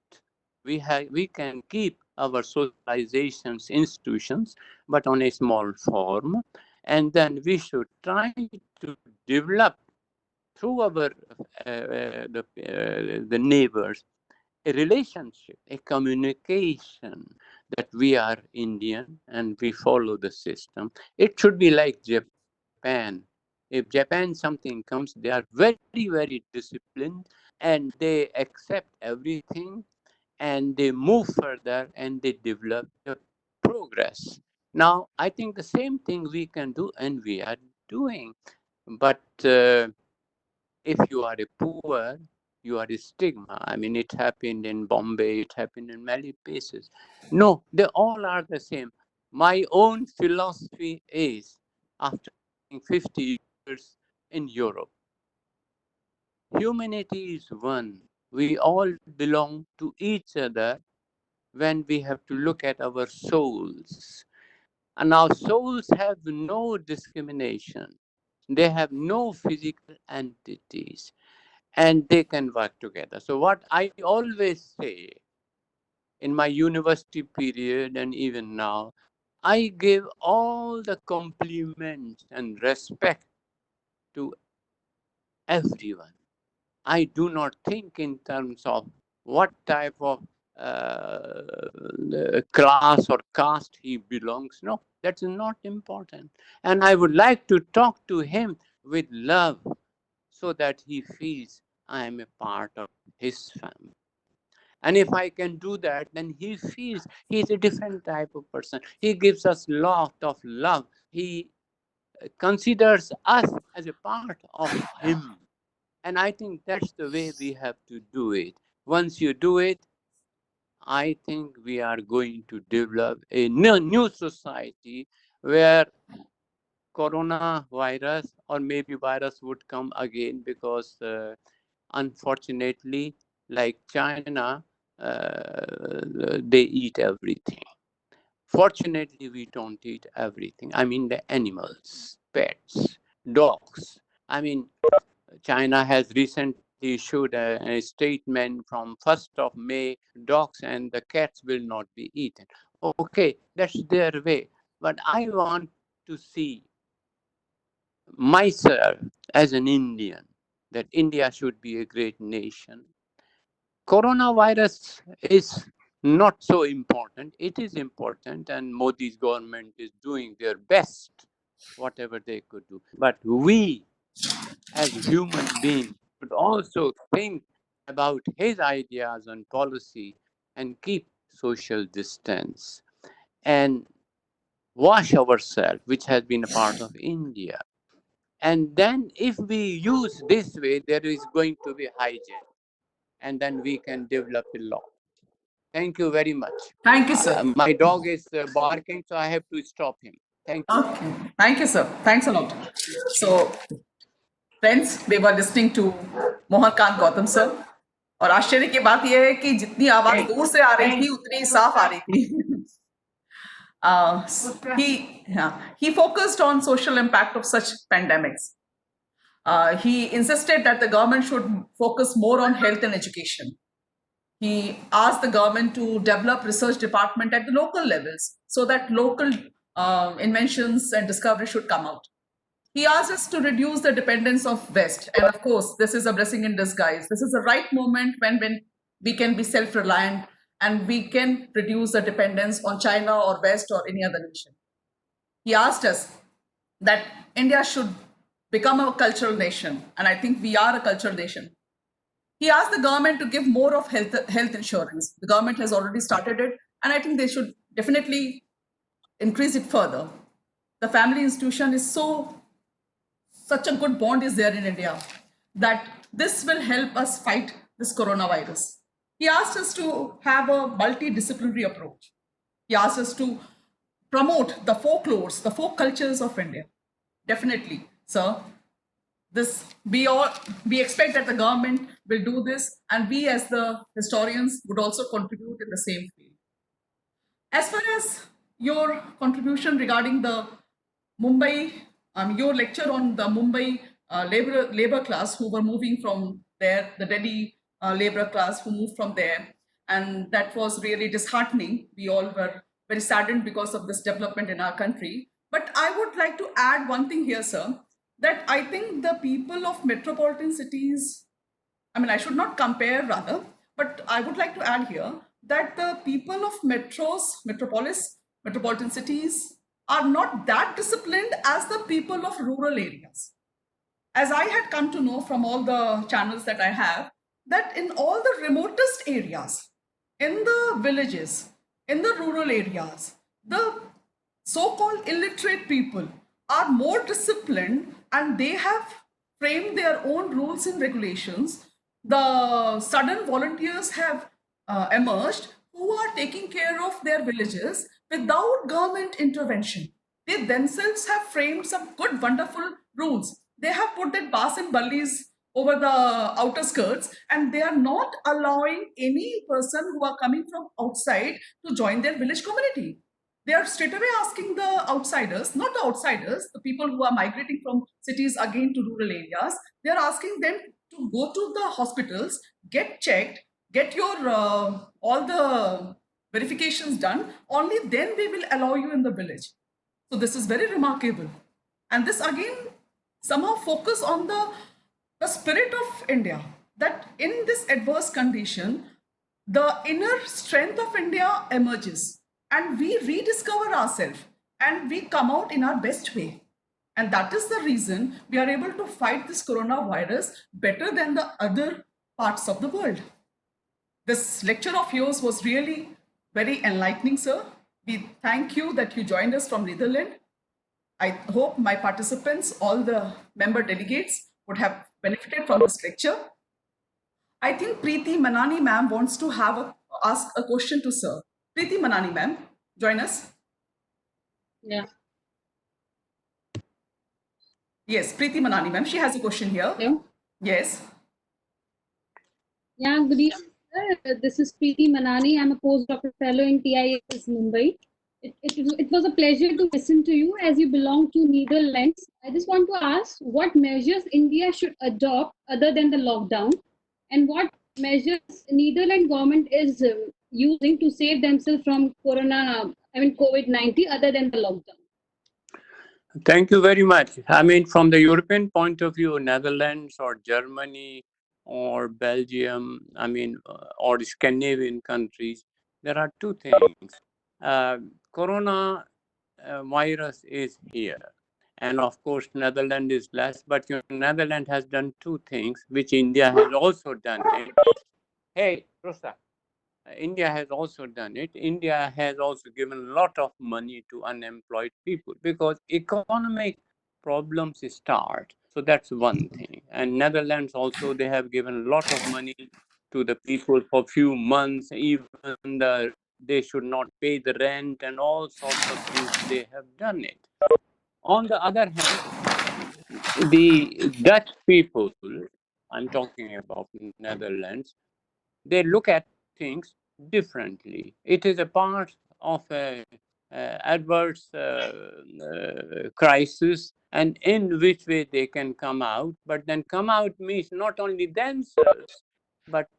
We can keep our socializations institutions, but on a small form, and then we should try to develop through our the neighbors a relationship, a communication, that we are Indian and we follow the system. It should be like Japan. If Japan something comes, they are very disciplined and they accept everything and they move further and they develop the progress. Now, I think the same thing we can do and we are doing. But if you are a poor, you are a stigma. I mean, it happened in Bombay, it happened in many places. No, they all are the same. My own philosophy is, after 50 years in Europe, humanity is one. We all belong to each other when we have to look at our souls. And our souls have no discrimination. They have no physical entities, and they can work together. So what I always say in my university period and even now, I give all the compliments and respect to everyone. I do not think in terms of what type of class or caste he belongs. No, that is not important. And I would like to talk to him with love so that he feels I am a part of his family. And if I can do that, then he feels he's a different type of person. He gives us lot of love. He considers us as a part of him. And I think that's the way we have to do it. Once you do it, I think we are going to develop a new society where coronavirus or maybe virus would come again, because unfortunately, like China, they eat everything. Fortunately, we don't eat everything. I mean, the animals, pets, dogs. I mean, China has recently issued a statement from 1st of May, dogs and the cats will not be eaten. Okay, that's their way. But I want to see myself as an Indian, that India should be a great nation. Coronavirus is not so important. It is important, and Modi's government is doing their best, whatever they could do. But we, as human beings, should also think about his ideas and policy and keep social distance and wash ourselves, which has been a part of India. And then if we use this way, there is going to be hygiene, and then we can develop a law. Thank you very much.
Thank you, sir.
My dog is barking, so I have to stop him. Thank you.
Okay. Thank you, sir. Thanks a lot. So, friends, we were listening to Mohan Kant Gautam sir, और आश्चर्य की बात यह है कि जितनी आवाज दूर से आ रही थी उतनी साफ आ रही थी. He focused on social impact of such pandemics. He insisted that the government should focus more on health and education. He asked the government to develop research department at the local levels so that local inventions and discovery should come out. He asked us to reduce the dependence of West. And of course, this is a blessing in disguise. This is the right moment when we can be self-reliant and we can reduce the dependence on China or West or any other nation. He asked us that India should become a cultural nation. And I think we are a cultural nation. He asked the government to give more of health insurance. The government has already started it, and I think they should definitely increase it further. The family institution is such a good bond is there in India that this will help us fight this coronavirus. He asked us to have a multidisciplinary approach. He asked us to promote the folklores, the folk cultures of India. Definitely, sir. We expect that the government will do this, and we as the historians would also contribute in the same field. As far as your contribution regarding the Mumbai, your lecture on the Mumbai labor class who were moving from there, the Delhi labor class who moved from there, and that was really disheartening. We all were very saddened because of this development in our country. But I would like to add one thing here, sir, that I think the people of metropolitan cities, I should not compare rather, but I would like to add here that the people of metropolitan cities are not that disciplined as the people of rural areas. As I had come to know from all the channels that I have, that in all the remotest areas, in the villages, in the rural areas, the so-called illiterate people are more disciplined, and they have framed their own rules and regulations. The sudden volunteers have emerged who are taking care of their villages without government intervention. They themselves have framed some good, wonderful rules. They have put that bars and bullies over the outer skirts, and they are not allowing any person who are coming from outside to join their village community. They are straight away asking the outsiders, not the outsiders, the people who are migrating from cities again to rural areas, they are asking them to go to the hospitals, get checked, get your all the verifications done, only then we will allow you in the village. So this is very remarkable. And this again somehow focus on the spirit of India, that in this adverse condition, the inner strength of India emerges, and we rediscover ourselves and we come out in our best way. And that is the reason we are able to fight this coronavirus better than the other parts of the world. This lecture of yours was really very enlightening, sir. We thank you that you joined us from Netherlands. I hope my participants, all the member delegates, would have benefited from this lecture. I think Preeti Manani ma'am wants to ask a question to sir. Preeti Manani ma'am, join us.
Yeah.
Yes, Preeti Manani ma'am, she has a question here.
Hello.
Yes.
Yeah, good evening, sir. This is Preeti Manani. I'm a postdoctoral fellow in TISS Mumbai. It was a pleasure to listen to you as you belong to Netherlands. I just want to ask what measures India should adopt other than the lockdown, and what measures Netherlands government is using to save themselves from COVID-19 other than the lockdown.
Thank you very much. I mean, from the European point of view, Netherlands or Germany or Belgium, or Scandinavian countries, there are two things. Corona virus is here. And of course, Netherlands is less, but Netherlands has done two things, which India has also done it. Hey, Rosa. India has also done it. India has also given a lot of money to unemployed people because economic problems start. So that's one thing. And Netherlands also, they have given a lot of money to the people for few months, even they should not pay the rent and all sorts of things. They have done it. On the other hand, the Dutch people, I'm talking about Netherlands, they look at things differently. It is a part of a adverse crisis, and in which way they can come out. But then come out means not only themselves, but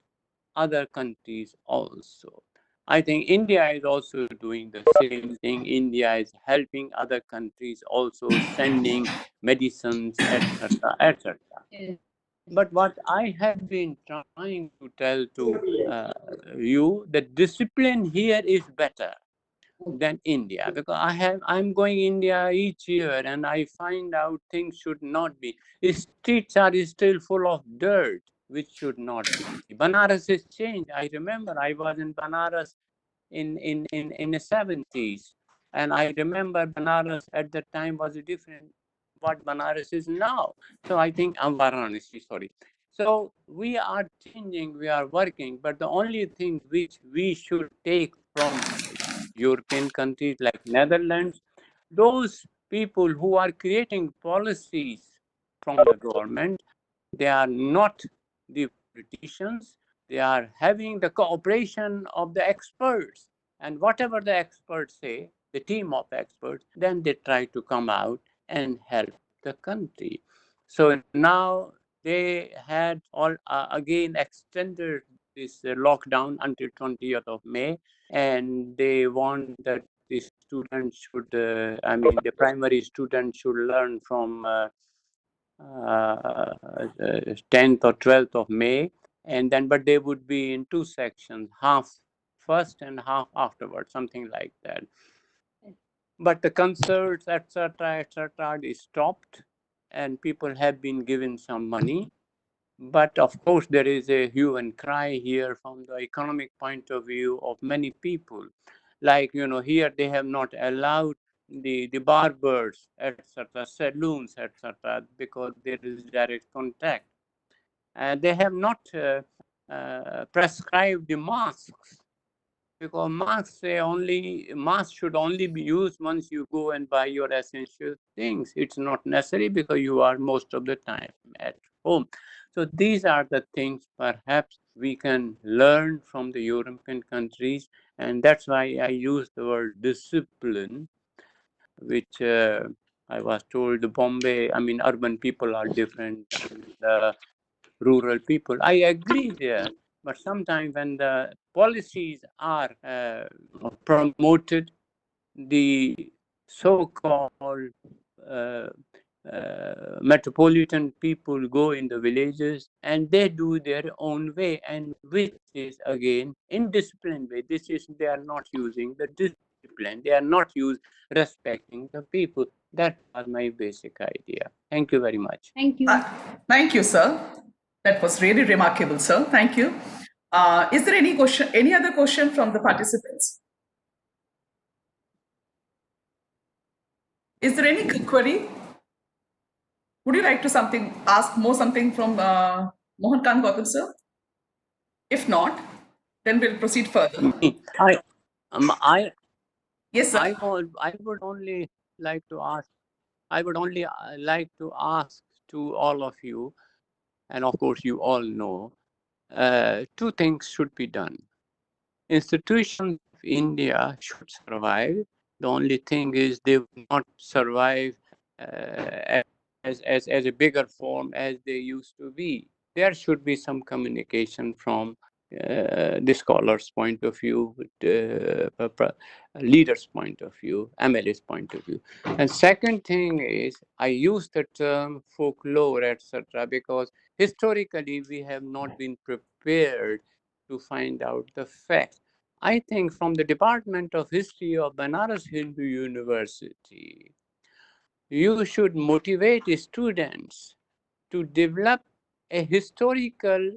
other countries also. I think India is also doing the same thing. India is helping other countries, also sending medicines, etc., etc.
Yes.
But what I have been trying to tell to you, the discipline here is better than India, because I'm going India each year and I find out things should not be. Streets are still full of dirt, which should not be. Banaras has changed. I remember I was in Banaras in the 70s, and I remember Banaras at that time was different what Banaras is now. So I think Varanasi, sorry. So we are changing, we are working, but the only thing which we should take from European countries like Netherlands, those people who are creating policies from the government, they are not the politicians, they are having the cooperation of the experts. And whatever the experts say, the team of experts, then they try to come out and help the country. So now they had all again extended this lockdown until 20th of May, and they want that the students should, the primary students should learn from 10th or 12th of May, and then, but they would be in two sections, half first and half afterwards, something like that. But the concerts, etc., is stopped, and people have been given some money. But of course, there is a hue and cry here from the economic point of view of many people. Like, here they have not allowed the barbers, etc., saloons, etc., because there is direct contact. And they have not prescribed the masks, because masks should only be used once you go and buy your essential things. It's not necessary because you are most of the time at home. So these are the things perhaps we can learn from the European countries, and that's why I use the word discipline, which I was told the urban people are different than rural people. I agree there, but sometimes when the policies are promoted, the so-called uh, metropolitan people go in the villages and they do their own way, and which is again indisciplined way. They are not using the discipline. They are not respecting the people. That was my basic idea. Thank you very much.
Thank you.
Thank you, sir. That was really remarkable, sir. Thank you. Is there any other question from the participants? Is there any query? Would you like to ask more something from Mohan Khan Gautam sir? If not, then we'll proceed further.
Me, I
Yes, sir.
I would only like to ask. I would only like to ask to all of you, and of course you all know, two things should be done. Institutions of India should survive. The only thing is they will not survive as a bigger form as they used to be. There should be some communication from the scholar's point of view, leader's point of view, MLA's point of view. And second thing is, I use the term folklore, etc., because historically we have not been prepared to find out the fact. I think from the Department of History of Banaras Hindu University, you should motivate students to develop a historical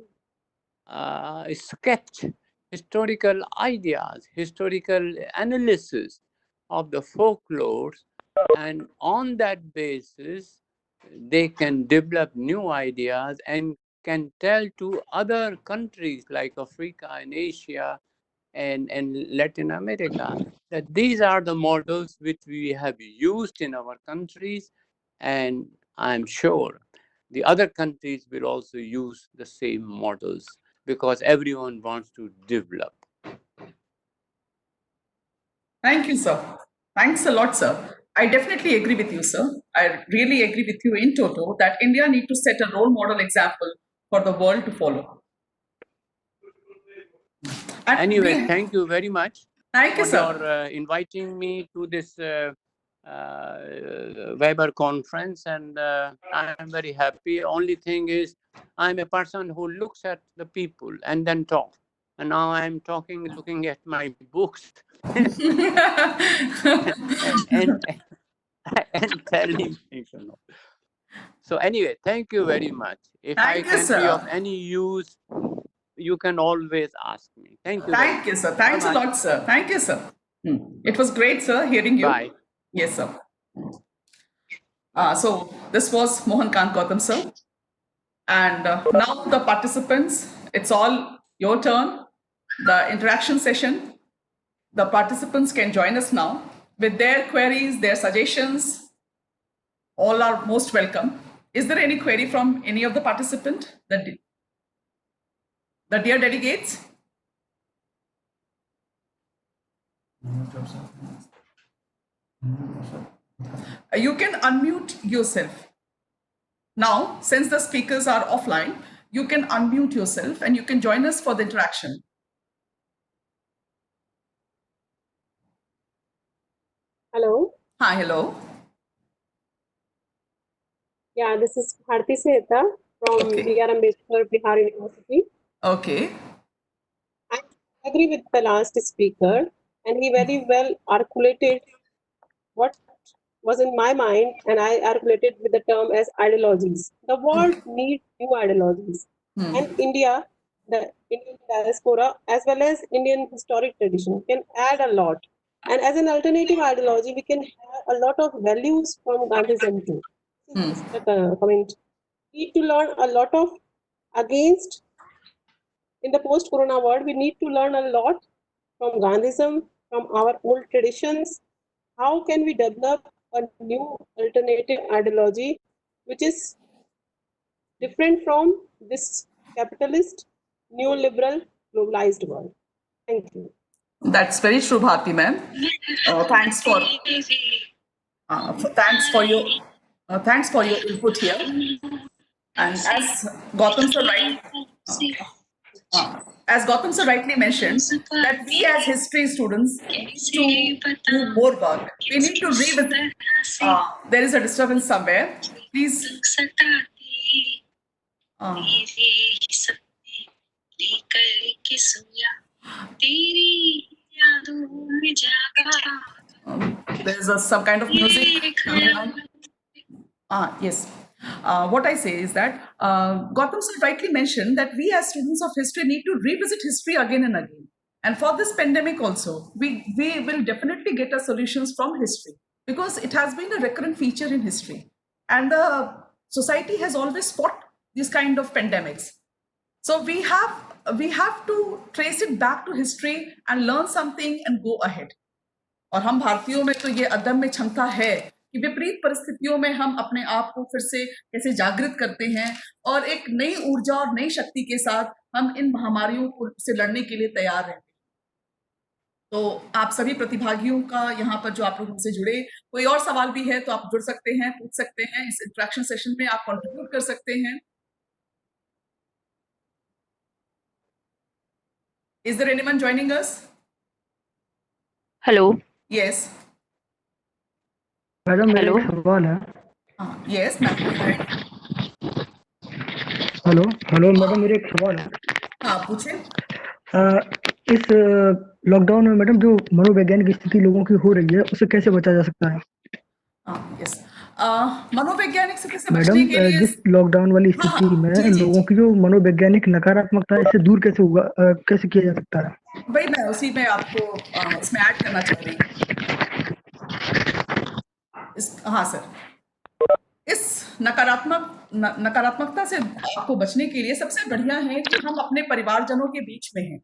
sketch, historical ideas, historical analysis of the folklores, and on that basis, they can develop new ideas and can tell to other countries like Africa and Asia and Latin America that these are the models which we have used in our countries, and I'm sure the other countries will also use the same models because everyone wants to develop.
Thank you, sir. Thanks a lot, sir. I definitely agree with you, sir. I really agree with you in toto that India need to set a role model example for the world to follow. And
Anyway, thank you very much
thank you,
for
sir.
your inviting me to this Weber conference, and I am very happy. Only thing is, I'm a person who looks at the people and then talk. And now I'm talking, looking at my books and telling people. So anyway, thank you very much. If I
Thank you,
can be of
sir.
any use, you can always ask me. Thank you.
Thank you, sir. Thanks a
Bye-bye.
lot, sir. Thank you, sir. It was great, sir, hearing you.
Bye.
Yes, sir. So this was Mohan Kant Gautam, sir. And now the participants, it's all your turn. The interaction session. The participants can join us now with their queries, their suggestions. All are most welcome. Is there any query from any of the participants? The dear delegates? You can unmute yourself. Now, since the speakers are offline, you can unmute yourself and you can join us for the interaction.
Hello.
Hi, hello.
Yeah, this is Bharti Sehta from
Okay.
B.R. Ambedkar Bihar University.
Okay.
I agree with the last speaker, and he very well articulated what was in my mind, and I articulated with the term as ideologies. The world needs new ideologies, and India, the Indian diaspora, as well as Indian historic tradition, can add a lot. And as an alternative ideology, we can have a lot of values from Gandhism too. This is just a comment. We need to learn a lot of against in the post-corona world. We need to learn a lot from Gandhism, from our old traditions. How can we develop a new alternative ideology which is different from this capitalist, neoliberal, globalized world? Thank you.
That's very true, Bharti ma'am. Thanks for thanks for your input here. And as Gautam sir rightly mentioned, that we as history students need to do more work. We need to revisit. There is a disturbance somewhere. Please. There's some kind of music coming on. Yes. What I say is that Gautam sir rightly mentioned that we as students of history need to revisit history again and again. And for this pandemic also, we will definitely get our solutions from history. because it has been a recurrent feature in history, and the society has always fought these kind of pandemics. So we have to trace it back to history and learn something and go ahead. और हम भारतीयों में तो ये अदम्य क्षमता है कि विपरीत परिस्थितियों में हम अपने आप को फिर से कैसे जागृत करते हैं और एक नई ऊर्जा और नई शक्ति के साथ हम इन महामारियों को से लड़ने के लिए तैयार रहते हैं। तो आप सभी प्रतिभागियों का यहाँ पर जो आप लोग हमसे जुड़े, कोई और सवाल भी है तो आप जुड़ सकते हैं, पूछ सकते हैं, इस इंटरेक्शन सेशन में आप कंट्रीब्यूट कर सकते हैं। Is there anyone joining us?
Hello
Yes.
Madam मेरा
हेलो
एक सवाल है।
हाँ, yes, ma'am go ahead.
Hello hello madam मेरा एक सवाल है।
हाँ, पूछे।
इस लॉकडाउन में मैडम जो मनोवैज्ञानिक स्थिति लोगों की हो रही है उसे कैसे बचा जा सकता है?
हाँ, yes. मनोवैज्ञानिक स्थिति से
मैडम
बचने के लिए
जिस लॉकडाउन वाली
हाँ,
स्थिति
हाँ,
में
जी, जी,
लोगों
जी।
की जो मनोवैज्ञानिक नकारात्मकता है इससे दूर कैसे होगा, कैसे किया जा सकता है?
भाई मैं उसी में आपको इसमें ऐड करना चाह रही हूँ। हाँ सर, इस नकारात्मकता से आपको बचने के लिए सबसे बढ़िया है कि हम अपने परिवारजनों के बीच में हैं,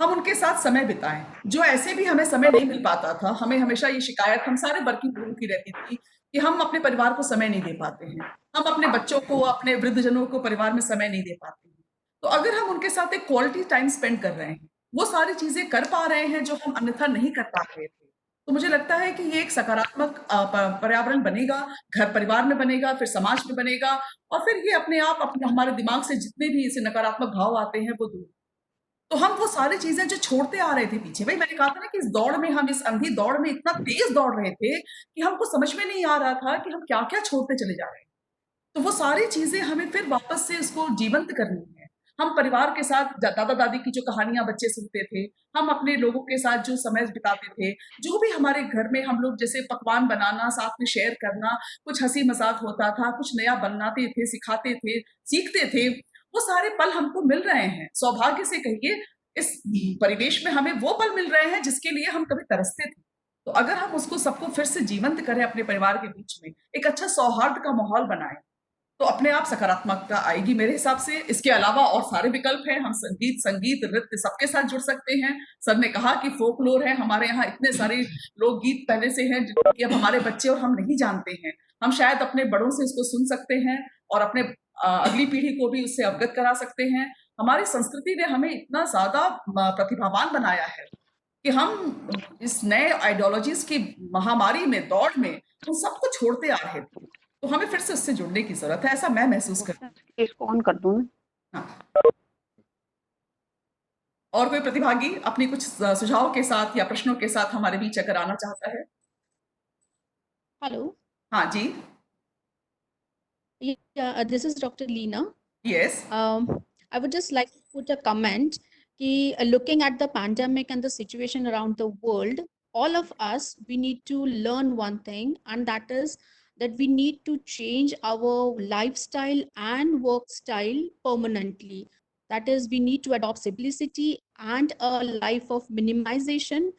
हम उनके साथ समय बिताएं। जो ऐसे भी हमें समय नहीं मिल पाता था, हमें हमेशा ये शिकायत हम सारे वर्किंग लोगों की रहती थी कि हम अपने परिवार को समय नहीं दे पाते हैं, हम अपने बच्चों को, अपने वृद्धजनों को परिवार में समय नहीं दे पाते हैं। तो अगर हम उनके साथ एक क्वालिटी टाइम स्पेंड कर रहे हैं, वो सारी चीजें कर पा रहे हैं जो हम अन्यथा नहीं कर पा रहे थे, तो मुझे लगता है कि ये एक सकारात्मक पर्यावरण बनेगा, घर परिवार में बनेगा, फिर समाज में बनेगा, और फिर ये अपने आप अपने हमारे दिमाग से जितने भी ऐसे नकारात्मक भाव आते हैं वो दूर। तो हम वो सारी चीजें जो छोड़ते आ रहे थे पीछे, भाई मैंने कहा था ना कि इस दौड़ में, हम इस अंधी दौड़ में इतना तेज दौड़ रहे थे कि हमको समझ में नहीं आ रहा था कि हम क्या क्या छोड़ते चले जा रहे हैं। तो वो सारी चीजें हमें फिर वापस से उसको जीवंत करनी है। हम परिवार के साथ दादा दादी की जो कहानियां बच्चे सुनते थे, हम अपने लोगों के साथ जो समय बिताते थे, जो भी हमारे घर में हम लोग जैसे पकवान बनाना, साथ में शेयर करना, कुछ हंसी मजाक होता था, कुछ नया बनाते थे, सिखाते थे, सीखते थे, वो सारे पल हमको मिल रहे हैं। सौभाग्य से कहिए इस परिवेश में हमें वो पल मिल रहे हैं जिसके लिए हम कभी तरसते थे। तो अगर हम उसको सबको फिर से जीवंत करें अपने परिवार के बीच में, एक अच्छा सौहार्द का माहौल बनाएं, तो अपने आप सकारात्मकता आएगी मेरे हिसाब से। इसके अलावा और सारे विकल्प हैं, हम संगीत नृत्य सबके साथ जुड़ सकते हैं। सर ने कहा कि फोकलोर है, हमारे यहाँ इतने सारे लोकगीत पहले से हैं कि अब हमारे बच्चे और हम नहीं जानते हैं, हम शायद अपने बड़ों से इसको सुन सकते हैं और अपने अगली पीढ़ी को भी उससे अवगत करा सकते हैं। हमारी संस्कृति ने हमें इतना ज्यादा प्रतिभावान बनाया है कि हम इस नए आइडियोलॉजीज की महामारी में, दौड़ में, उन सबको छोड़ते आ रहे थे। तो हमें फिर से उससे जुड़ने की जरूरत है, ऐसा मैं महसूस करती हूँ।
इसको ऑन कर दूं।
हाँ। और कोई प्रतिभागी अपनी कुछ सुझाव के साथ या प्रश्नों के साथ हमारे बीच अगर आना चाहता है?
Hello.
हाँ जी।
Yeah, this is Dr. Leena.
Yes.
I would just like to put a comment. Looking at the pandemic and the situation around the world, all of us, we need to learn one thing, and that is that we need to change our lifestyle and work style permanently. That is, we need to adopt simplicity and a life of minimization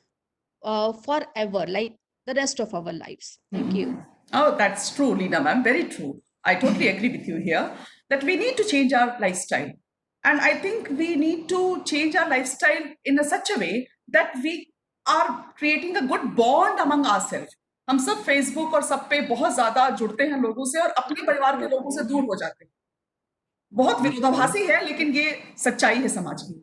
forever, like the rest of our lives. Thank you.
Oh, that's true, Leena ma'am. Very true. I totally agree with you here that we need to change our lifestyle. And I think we need to change our lifestyle in such a way that we are creating a good bond among ourselves. हम सब Facebook और सब पे बहुत ज्यादा जुड़ते हैं लोगों से और अपने परिवार के लोगों से दूर हो जाते हैं। बहुत विरोधाभासी है, लेकिन ये सच्चाई है समाज की।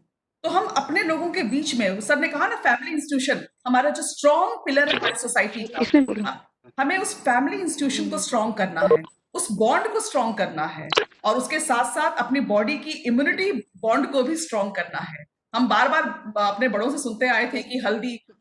तो हम अपने लोगों के बीच में, सर ने कहा ना, फैमिली इंस्टीट्यूशन हमारा जो स्ट्रॉन्ग पिलर है हमारी सोसाइटी का, हमें उस फैमिली इंस्टीट्यूशन को स्ट्रॉन्ग करना है, उस बॉन्ड को स्ट्रॉन्ग करना है, और उसके साथ साथ अपनी बॉडी की इम्यूनिटी बॉन्ड को भी स्ट्रॉन्ग करना है। हम बार बार अपने बड़ों से सुनते आए थे कि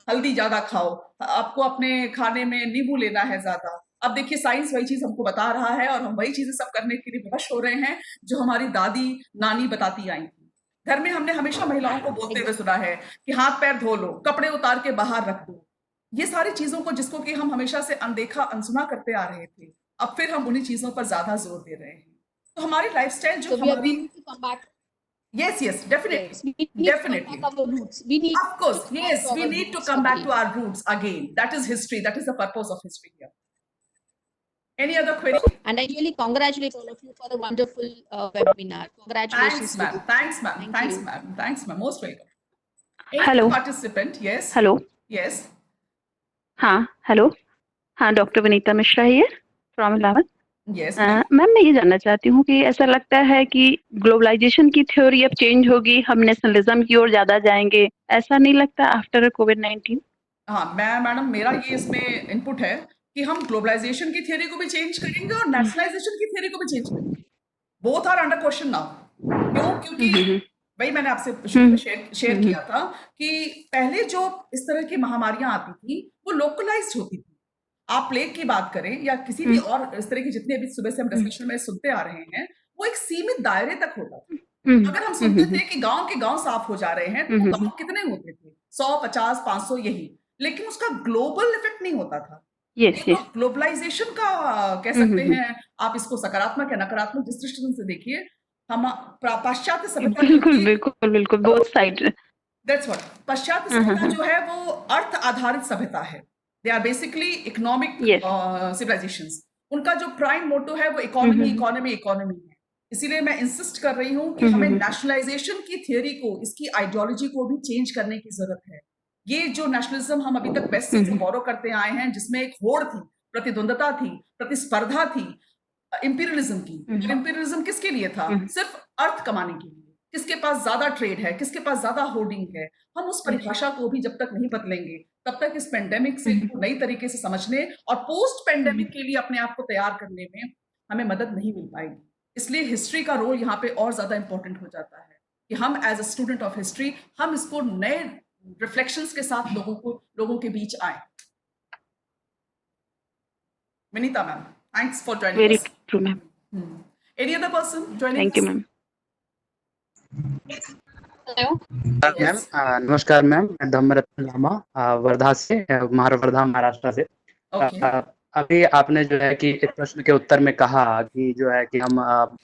हल्दी ज्यादा खाओ, आपको अपने खाने में नींबू लेना है ज्यादा। अब देखिए साइंस वही चीज हमको बता रहा है और हम वही चीजें सब करने के लिए विवश हो रहे हैं जो हमारी दादी नानी बताती आई थी। घर में हमने हमेशा महिलाओं को बोलते हुए सुना है कि हाथ पैर धो लो, कपड़े उतार के बाहर रख दो। ये सारी चीजों को, जिसको कि हम हमेशा से अनदेखा अनसुना करते आ रहे थे, अब फिर हम उन्हीं चीजों पर ज्यादा जोर दे रहे हैं। तो हमारी लाइफस्टाइल जो हमारी Yes, definitely.
Yes, we need to come
Definitely.
back our roots. We need
Of course,
to
yes,
our
we need to
roots
come back
again.
to our roots again. That is history. That is the purpose of history here. Any other query?
And I really congratulate all of you for the wonderful webinar. Congratulations.
Thanks, ma'am. Thanks, ma'am.
Thank
Thanks,
you.
ma'am. Thanks, ma'am. Most welcome. Any
hello
other participant? Yes.
Hello
Yes.
हाँ hello हाँ doctor Vinita Mishra here from Allahabad
Yes, ma'am.
Ma'am मैं ये जानना चाहती हूँ कि ऐसा लगता है कि ग्लोबलाइजेशन की थ्योरी अब चेंज होगी, हम नेशनलिज्म की ओर ज्यादा जाएंगे, ऐसा नहीं लगता आफ्टर कोविड-19?
हाँ, मैडम मेरा ये इसमें इनपुट है कि हम ग्लोबलाइजेशन की थियरी को भी चेंज करेंगे और नेशनलाइजेशन की थियरी को भी चेंज करेंगे। Both are under question now. क्यों? क्योंकि वही मैंने आपसे शुरू में शेयर किया था कि पहले जो इस तरह की महामारियां आती थी वो लोकलाइज्ड होती थी। आप प्लेग की बात करें या किसी भी और इस तरह की जितने अभी सुबह से हम डिस्कशन में सुनते आ रहे हैं, वो एक सीमित दायरे तक होता था। अगर हम सुनते थे कि गांव के गांव साफ हो जा रहे हैं, तो वो गांव कितने होते थे? 100, 50, 500 यही, लेकिन उसका ग्लोबल इफेक्ट नहीं होता था। ये तो ग्लोबलाइजेशन का कह सकते हैं, आप इसको सकारात्मक या नकारात्मक जिस दृष्टिकोण से देखिए, हम पाश्चात्य सभ्यता
बिल्कुल बोथ साइड।
दैट्स व्हाट पाश्चात्य सभ्यता जो है वो अर्थ आधारित सभ्यता है। They are basically economic civilisations. उनका जो प्राइम मोटो है वो इकोनॉमी है। इसीलिए मैं इंसिस्ट कर रही हूँ कि हमें नेशनलाइजेशन की थियरी को, इसकी आइडियोलॉजी को भी चेंज करने की जरूरत है। ये जो नेशनलिज्म हम अभी तक वेस्ट से बोरो करते आए हैं, जिसमें एक होड़ थी, प्रतिद्वंदता थी, प्रतिस्पर्धा थी इंपीरियलिज्म की। इंपीरियलिज्म किसके लिए था? सिर्फ अर्थ कमाने के लिए। किसके पास ज्यादा ट्रेड है, किसके पास ज्यादा होर्डिंग है। हम उस परिभाषा को भी जब तक नहीं बदलेंगे, तब तक इस पेंडेमिक से नई तरीके से समझने और पोस्ट पेंडेमिक के लिए अपने आप को तैयार करने में हमें मदद नहीं मिल पाएगी। इसलिए हिस्ट्री का रोल यहाँ पे और ज्यादा इंपॉर्टेंट हो जाता है कि हम as a student of history हम इसको नए रिफ्लेक्शंस के साथ लोगों के बीच आए। Vinita ma'am, thanks for joining
very
us.
True ma'am.
Any other person joining?
Thank you ma'am.
Hello
ma'am नमस्कार मैम, मैं धम्मरत्न लामा वर्धा से, वर्धा महाराष्ट्र से। अभी आपने जो है कि एक प्रश्न के उत्तर में कहा कि जो है कि हम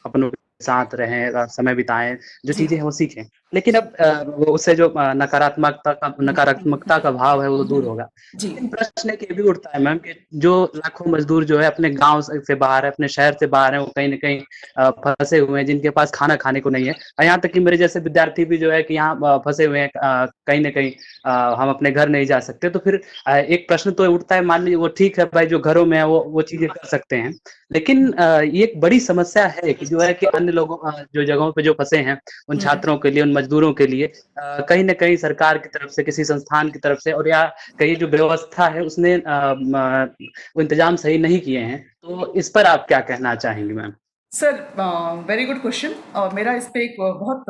अपनों के साथ रहें, समय बिताएं, जो चीजें हैं वो सीखें, लेकिन अब वो उससे जो नकारात्मकता का भाव है वो दूर होगा। लेकिन प्रश्न एक ये भी उठता है मैम कि जो लाखों मजदूर जो है अपने गांव से बाहर है, अपने शहर से बाहर है, वो कहीं ना कहीं फंसे हुए हैं, जिनके पास खाना खाने को नहीं है। यहाँ तक कि मेरे जैसे विद्यार्थी भी जो है कि यहाँ फंसे हुए हैं, कहीं ना कहीं हम अपने घर नहीं जा सकते। तो फिर एक प्रश्न तो उठता है, मान लीजिए वो ठीक है भाई, जो घरों में है वो चीजें कर सकते हैं, लेकिन ये एक बड़ी समस्या है कि जो है कि अन्य लोगों जो जगहों पे जो फंसे हैं, उन छात्रों के लिए, उन मजदूरों के लिए कहीं ना कहीं सरकार की तरफ से, किसी संस्थान की तरफ से, और या कहीं जो व्यवस्था है उसने वो इंतजाम सही नहीं किए हैं। तो इस पर आप क्या कहना चाहेंगे ma'am?
Sir very good question. मेरा इस पे एक बहुत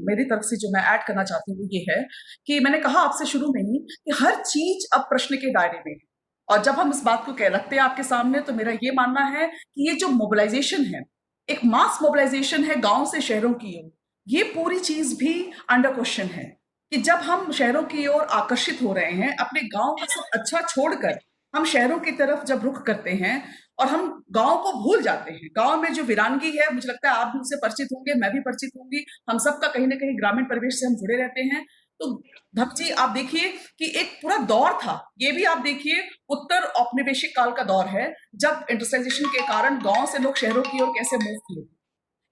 मेरी तरफ से जो मैं ऐड करना चाहती हूँ ये है कि मैंने कहा आपसे शुरू में ही कि हर चीज अब प्रश्न के दायरे में है, और जब हम इस बात को रखते हैं आपके सामने, तो मेरा ये मानना है कि ये जो मोबिलाइजेशन है, एक मास मोबिलाइजेशन है गांव से शहरों की ओर, ये पूरी चीज भी अंडर क्वेश्चन है कि जब हम शहरों की ओर आकर्षित हो रहे हैं, अपने गांव का सब अच्छा छोड़कर हम शहरों की तरफ जब रुख करते हैं और हम गांव को भूल जाते हैं। गांव में जो वीरानगी है, मुझे लगता है आप भी उससे परिचित होंगे, मैं भी परिचित होंगी, हम सबका कहीं ना कहीं ग्रामीण परिवेश से हम जुड़े रहते हैं। तो धप जी आप देखिए कि एक पूरा दौर था, ये भी आप देखिए उत्तर औपनिवेशिक काल का दौर है, जब इंडस्ट्रियलाइजेशन के कारण गांव से लोग शहरों की ओर कैसे मूव किए।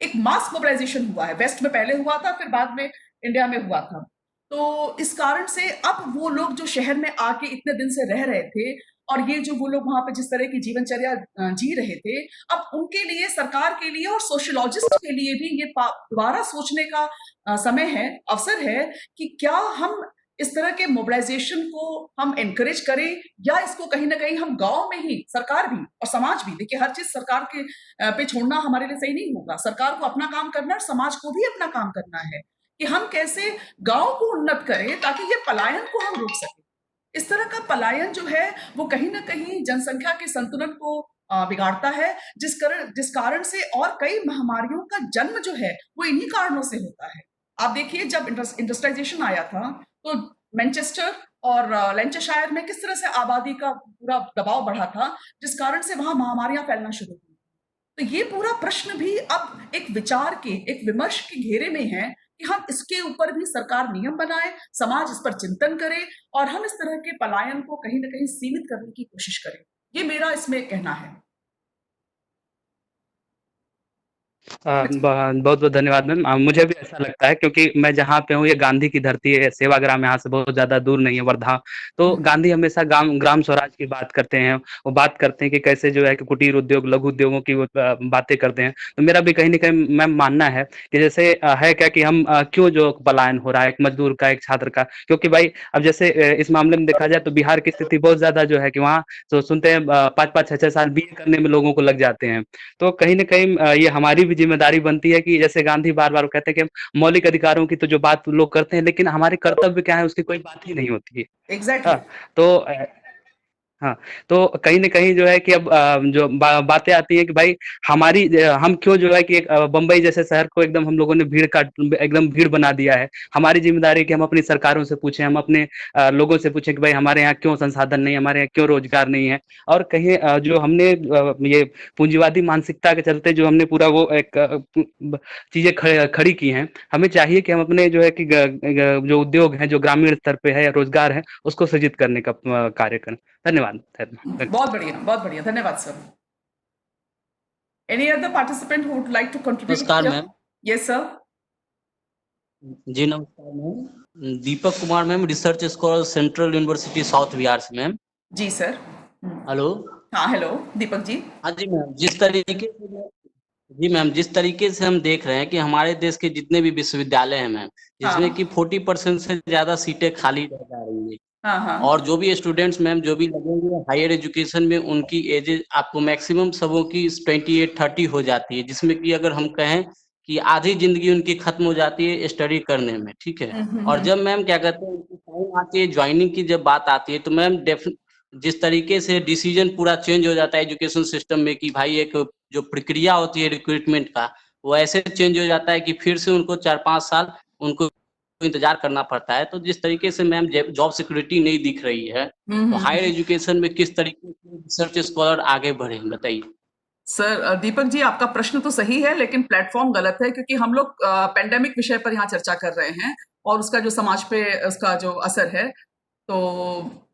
एक मास मोबिलाइजेशन हुआ है, वेस्ट में पहले हुआ था, फिर बाद में इंडिया में हुआ था। तो इस कारण से अब वो लोग जो शहर में आके इतने दिन से रह रहे थे, और ये जो वो लोग वहां पे जिस तरह की जीवनचर्या जी रहे थे, अब उनके लिए, सरकार के लिए और सोशियोलॉजिस्ट के लिए भी ये दोबारा सोचने का समय है, अवसर है कि क्या हम इस तरह के मोबिलाइजेशन को हम एनकरेज करें, या इसको कहीं ना कहीं हम गांव में ही, सरकार भी और समाज भी, देखिए हर चीज सरकार के पे छोड़ना हमारे लिए सही नहीं होगा। सरकार को अपना काम करना है, समाज को भी अपना काम करना है कि हम कैसे गांव को उन्नत करें ताकि ये पलायन को हम रोक सकें। इस तरह का पलायन जो है वो कहीं ना कहीं जनसंख्या के संतुलन को बिगाड़ता है, जिस कारण से और कई महामारियों का जन्म जो है वो इन्हीं कारणों से होता है। आप देखिए जब इंडस्ट्रियलाइजेशन आया था, तो मैनचेस्टर और लैंकाशायर में किस तरह से आबादी का पूरा दबाव बढ़ा था, जिस कारण से वहां महामारियां फैलना शुरू हुई। तो ये पूरा प्रश्न भी अब एक विचार के, एक विमर्श के घेरे में है कि हम इसके ऊपर भी सरकार नियम बनाए, समाज इस पर चिंतन करे और हम इस तरह के पलायन को कहीं ना कहीं सीमित करने की कोशिश करें। ये मेरा इसमें कहना है।
बहुत बहुत धन्यवाद मैम। मुझे भी ऐसा लगता है क्योंकि मैं जहाँ पे हूँ ये गांधी की धरती है, सेवाग्राम यहाँ से बहुत ज्यादा दूर नहीं है, वर्धा। तो गांधी हमेशा ग्राम स्वराज की बात करते हैं। वो बात करते हैं कि कैसे जो है कि कुटीर उद्योग, लघु उद्योगों की वो बातें करते हैं। तो मेरा भी कहीं ना कहीं मैम मानना है कि जैसे है क्या कि हम क्यों जो पलायन हो रहा है एक मजदूर का, एक छात्र का, क्योंकि भाई अब जैसे इस मामले में देखा जाए तो बिहार की स्थिति बहुत ज्यादा जो है कि वहाँ तो सुनते हैं 5-5 6-6 साल बीए करने में लोगों को लग जाते हैं। तो कहीं ना कहीं ये हमारी भी जिम्मेदारी बनती है कि जैसे गांधी बार बार कहते हैं कि हम मौलिक अधिकारों की तो जो बात लोग करते हैं, लेकिन हमारे कर्तव्य क्या है उसकी कोई बात ही नहीं होती है।
एग्जैक्टली।
तो हाँ, तो कहीं न कहीं जो है कि अब जो बातें आती हैं कि भाई हमारी हम क्यों जो है कि एक बम्बई जैसे शहर को एकदम हम लोगों ने एकदम भीड़ बना दिया है। हमारी ज़िम्मेदारी है कि हम अपनी सरकारों से पूछें, हम अपने लोगों से पूछें कि भाई हमारे यहाँ क्यों संसाधन नहीं है, हमारे यहाँ क्यों रोज़गार नहीं है। और कहीं जो हमने ये पूंजीवादी मानसिकता के चलते जो हमने पूरा वो एक चीज़ें खड़ी की हैं, हमें चाहिए कि हम अपने जो है कि जो उद्योग हैं, जो ग्रामीण स्तर पे है या रोज़गार है, उसको सृजित करने का कार्य करें। धन्यवाद।
बहुत बढ़िया, धन्यवाद sir. Any other participant who would like to contribute?
नमस्कार मैम।
Yes sir.
जी नमस्कार ma'am. Deepak Kumar ma'am, research scholar, Central University South Bihar से मैम।
जी सर।
हेलो।
हाँ हेलो दीपक जी।
हाँ जी मैम, जिस तरीके से हम देख रहे हैं कि हमारे देश के जितने भी विश्वविद्यालय हैं मैम, जिसमें कि 40% से ज्यादा सीटें खाली रह जा रही है।
हाँ।
और जो भी स्टूडेंट्स मैम जो भी लगेंगे हायर एजुकेशन में, उनकी एज आपको मैक्सिमम सबों की 28-30 हो जाती है, जिसमें कि अगर हम कहें कि आधी जिंदगी उनकी खत्म हो जाती है स्टडी करने में, ठीक है। और जब मैम क्या कहते हैं उनकी टाइम आती है ज्वाइनिंग की, जब बात आती है तो मैम जिस तरीके से डिसीजन पूरा चेंज हो जाता है एजुकेशन सिस्टम में कि भाई एक जो प्रक्रिया होती है रिक्रूटमेंट का, वो ऐसे चेंज हो जाता है कि फिर से उनको 4-5 साल उनको इंतजार करना पड़ता है। तो जिस तरीके से मैम जॉब सिक्योरिटी नहीं दिख रही है, तो हायर एजुकेशन में किस तरीके से रिसर्च स्कॉलर आगे बढ़े, बताइए।
सर दीपक जी, आपका प्रश्न तो सही है लेकिन प्लेटफॉर्म गलत है, क्योंकि हम लोग पेंडेमिक विषय पर यहाँ चर्चा कर रहे हैं और उसका जो समाज पे उसका जो असर है। तो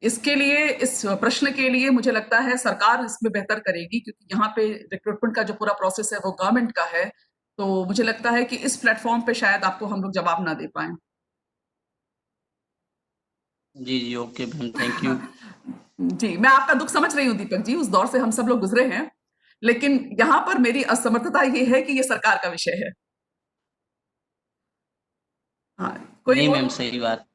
इसके लिए, इस प्रश्न के लिए मुझे लगता है सरकार इसमें बेहतर करेगी, क्योंकि यहाँ पे रिक्रूटमेंट का जो पूरा प्रोसेस है वो गवर्नमेंट का है। तो मुझे लगता है कि इस प्लेटफॉर्म पे शायद आपको हम लोग जवाब ना दे पाए।
जी ओके मैम, थैंक यू।
जी, मैं आपका दुख समझ रही हूँ दीपक जी, उस दौर से हम सब लोग गुजरे हैं, लेकिन यहाँ पर मेरी असमर्थता ये है कि ये सरकार का विषय है। हाँ, कोई
नहीं
और?
मैम, सही बात।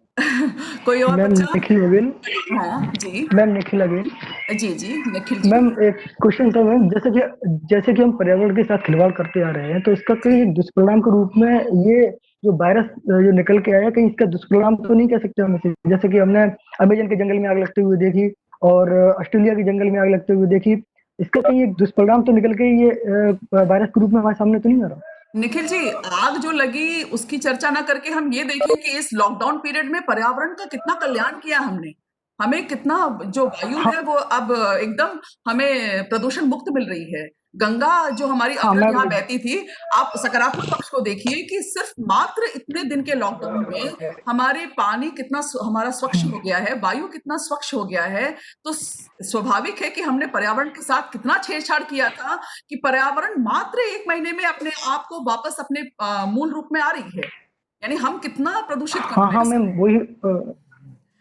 कोई और
मैम
बच्चा?
निखिल अगेन।
हाँ जी।
Ma'am Nikhil again.
जी निखिल जी।
मैम एक क्वेश्चन था मैम, जैसे कि हम पर्यावरण के साथ खिलवाड़ करते आ रहे हैं, तो इसका कहीं दुष्परिणाम के रूप में ये जो वायरस जो निकल के आया, कहीं इसका दुष्परिणाम तो नहीं कह सकते हम इसे? जैसे कि हमने अमेजन के जंगल में आग लगते हुए देखी और ऑस्ट्रेलिया के जंगल में आग लगते हुए देखी, इसका कहीं एक दुष्परिणाम तो निकल के ये वायरस के रूप में हमारे सामने तो नहीं आ रहा?
निखिल जी, आग जो लगी उसकी चर्चा ना करके हम ये देखें कि इस लॉकडाउन पीरियड में पर्यावरण का कितना कल्याण किया हमने। हमें कितना जो वायु है वो अब एकदम हमें प्रदूषण मुक्त मिल रही है। गंगा जो हमारी अविरत यहाँ बहती थी, आप सकारात्मक पक्ष को देखिए कि सिर्फ मात्र इतने दिन के लॉकडाउन में हमारे पानी कितना हमारा स्वच्छ हो गया है, वायु कितना स्वच्छ हो गया है। तो स्वाभाविक है कि हमने पर्यावरण के साथ कितना छेड़छाड़ किया था कि पर्यावरण मात्र 1 महीने में अपने आप को वापस अपने मूल रूप में आ रही है। यानी हम कितना प्रदूषित कर रहे हैं।
हाँ मैम, वही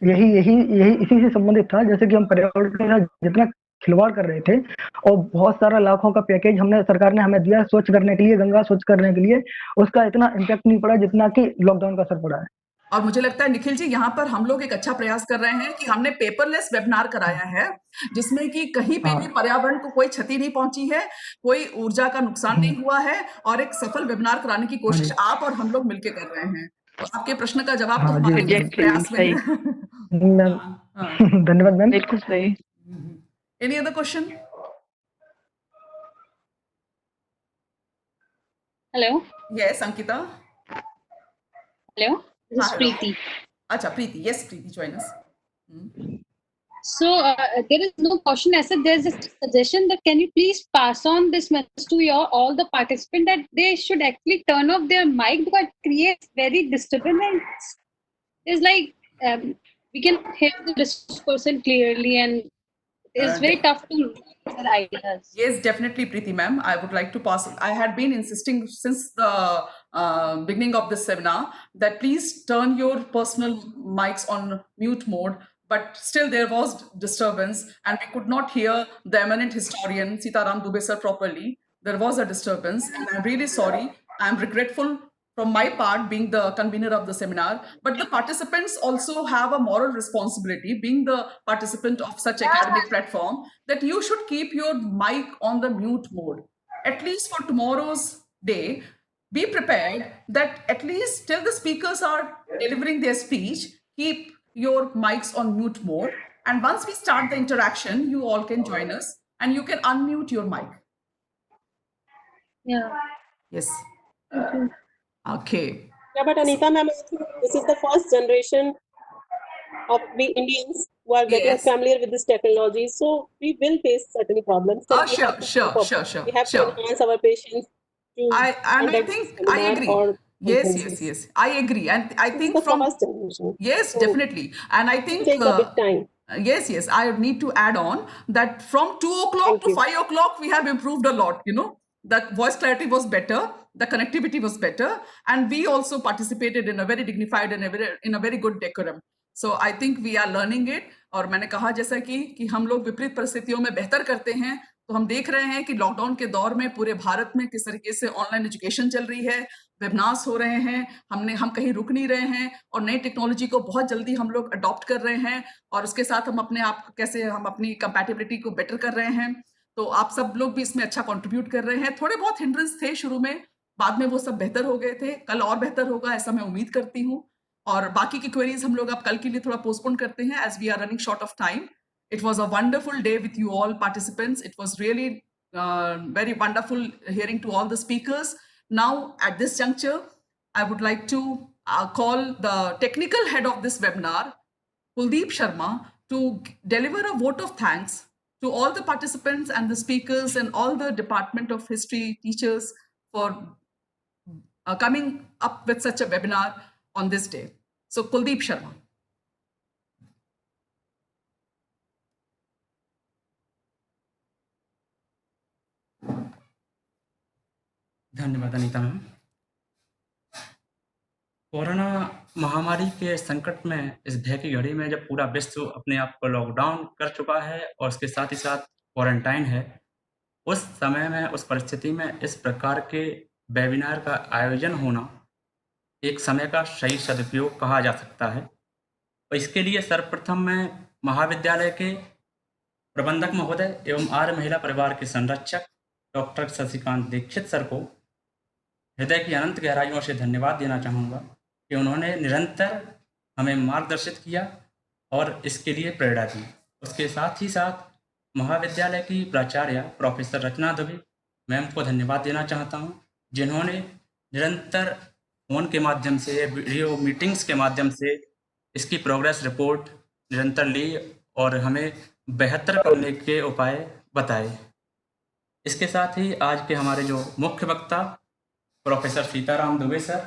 यही इसी से संबंधित था। जैसे कि हम पर्यावरण के साथ जितना खिलवाड़ कर रहे थे और बहुत सारा लाखों का पैकेज सरकार ने हमें दिया स्वच्छ करने के लिए, गंगा स्वच्छ करने के लिए, उसका इतना इम्पैक्ट नहीं पड़ा जितना कि लॉकडाउन का असर पड़ा है।
और मुझे लगता है निखिल जी, यहाँ पर हम लोग एक अच्छा प्रयास कर रहे हैं कि हमने पेपरलेस वेबिनार कराया है, जिसमें कि कहीं पे भी पर्यावरण को कोई क्षति नहीं पहुंची है, कोई ऊर्जा का नुकसान नहीं हुआ है, और एक सफल वेबिनार कराने की कोशिश आप और हम लोग मिलकर कर रहे हैं। तो आपके प्रश्न का जवाब तो हमारे प्रयास में है।
धन्यवाद मैम।
बिल्कुल सही।
Any other question?
Hello.
Yes Ankita.
Hello, this is Preeti.
अच्छा Preeti, yes Preeti, join us.
So there is no caution as such. There's just a suggestion that can you please pass on this message to your all the participants that they should actually turn off their mic because it creates very disturbance and it's like we can hear the resource person clearly and it's very tough to their ideas.
Yes, definitely, Preeti ma'am. I would like to pass. I had been insisting since the beginning of this seminar that please turn your personal mics on mute mode. But still, there was disturbance, and we could not hear the eminent historian Sitaram Dubey sir properly. There was a disturbance, and I'm really sorry. I'm regretful from my part being the convener of the seminar, but the participants also have a moral responsibility being the participant of such academic platform that you should keep your mic on the mute mode at least for tomorrow's day. Be prepared that at least till the speakers are delivering their speech, keep your mics on mute mode, and once we start the interaction you all can join us and you can unmute your mic.
Yeah.
Yes.
Thank you.
Okay.
Yeah, but Anita ma'am, I think this is the first generation of we Indians who are getting
Yes.
familiar with this technology. So we will face certain problems.
Oh,
We have to
sure.
We have to enhance our patience to
I
conduct
think I
seminar
agree.
or
Yes,
conferences.
I agree, and I
This is
think
the
from
first generation.
yes,
So
definitely, and I
it will
think
take a bit time.
yes, I need to add on that from 2 o'clock
Thank
to
you.
5 o'clock we have improved a lot. You know, the voice clarity was better, the connectivity was better, and we also participated in a very dignified and in a very good decorum. So I think we are learning it. और मैंने कहा जैसा कि हम लोग विपरीत परिस्थितियों में बेहतर करते हैं, तो हम देख रहे हैं कि लॉकडाउन के दौर में पूरे भारत में किस तरीके से ऑनलाइन एजुकेशन चल रही है, वेबिनार्स हो रहे हैं, हम कहीं रुक नहीं रहे हैं और नई टेक्नोलॉजी को बहुत जल्दी हम लोग अडॉप्ट कर रहे हैं और उसके साथ हम अपने आप कैसे हम अपनी कंपैटिबिलिटी को बेटर कर रहे हैं. तो आप सब लोग भी इसमें अच्छा कंट्रीब्यूट कर रहे हैं. थोड़े बहुत हिंड्रेंस थे शुरू में, बाद में वो सब बेहतर हो गए थे. कल और बेहतर होगा ऐसा मैं उम्मीद करती हूँ. और बाकी की क्वेरीज हम लोग अब कल के लिए थोड़ा पोस्टपोन करते हैं as we are running short of time. It was a wonderful day with you all participants. It was really very wonderful hearing to all the speakers. Now, at this juncture, I would like to call the technical head of this webinar, Kuldeep Sharma, to deliver a vote of thanks to all the participants and the speakers and all the Department of History teachers for coming up with such a webinar on this day. So, Kuldeep Sharma.
धन्यवाद Anita ma'am. Corona महामारी के संकट में इस भय की घड़ी में जब पूरा विश्व अपने आप को लॉकडाउन कर चुका है और उसके साथ ही साथ क्वारंटाइन है, उस समय में उस परिस्थिति में इस प्रकार के वेबिनार का आयोजन होना एक समय का सही सदुपयोग कहा जा सकता है. और इसके लिए सर्वप्रथम मैं महाविद्यालय के प्रबंधक महोदय एवं आर्य महिला परिवार के संरक्षक डॉक्टर शशिकांत दीक्षित सर को हृदय की अनंत गहराइयों से धन्यवाद देना चाहूँगा कि उन्होंने निरंतर हमें मार्गदर्शित किया और इसके लिए प्रेरणा दी. उसके साथ ही साथ महाविद्यालय की प्राचार्य प्रोफेसर रचना दुबे मैम को धन्यवाद देना चाहता हूँ, जिन्होंने निरंतर फ़ोन के माध्यम से, वीडियो मीटिंग्स के माध्यम से इसकी प्रोग्रेस रिपोर्ट निरंतर ली और हमें बेहतर करने के उपाय बताए. इसके साथ ही आज के हमारे जो मुख्य वक्ता प्रोफेसर सीताराम दुबे सर,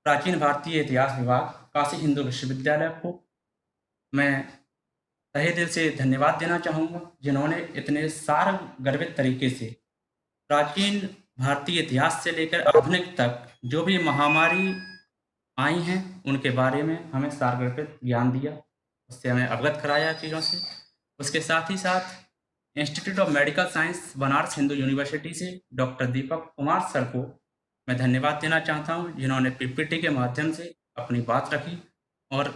प्राचीन भारतीय इतिहास विभाग, काशी हिंदू विश्वविद्यालय को मैं तहे दिल से धन्यवाद देना चाहूँगा, जिन्होंने इतने सारगर्भित तरीके से प्राचीन भारतीय इतिहास से लेकर आधुनिक तक जो भी महामारी आई हैं उनके बारे में हमें सारगर्भित ज्ञान दिया, उससे हमें अवगत कराया चीज़ों से. उसके साथ ही साथ institute of medical science Banaras Hindu university से डॉक्टर दीपक कुमार सर को मैं धन्यवाद देना चाहता हूं, जिन्होंने पीपीटी के माध्यम से अपनी बात रखी और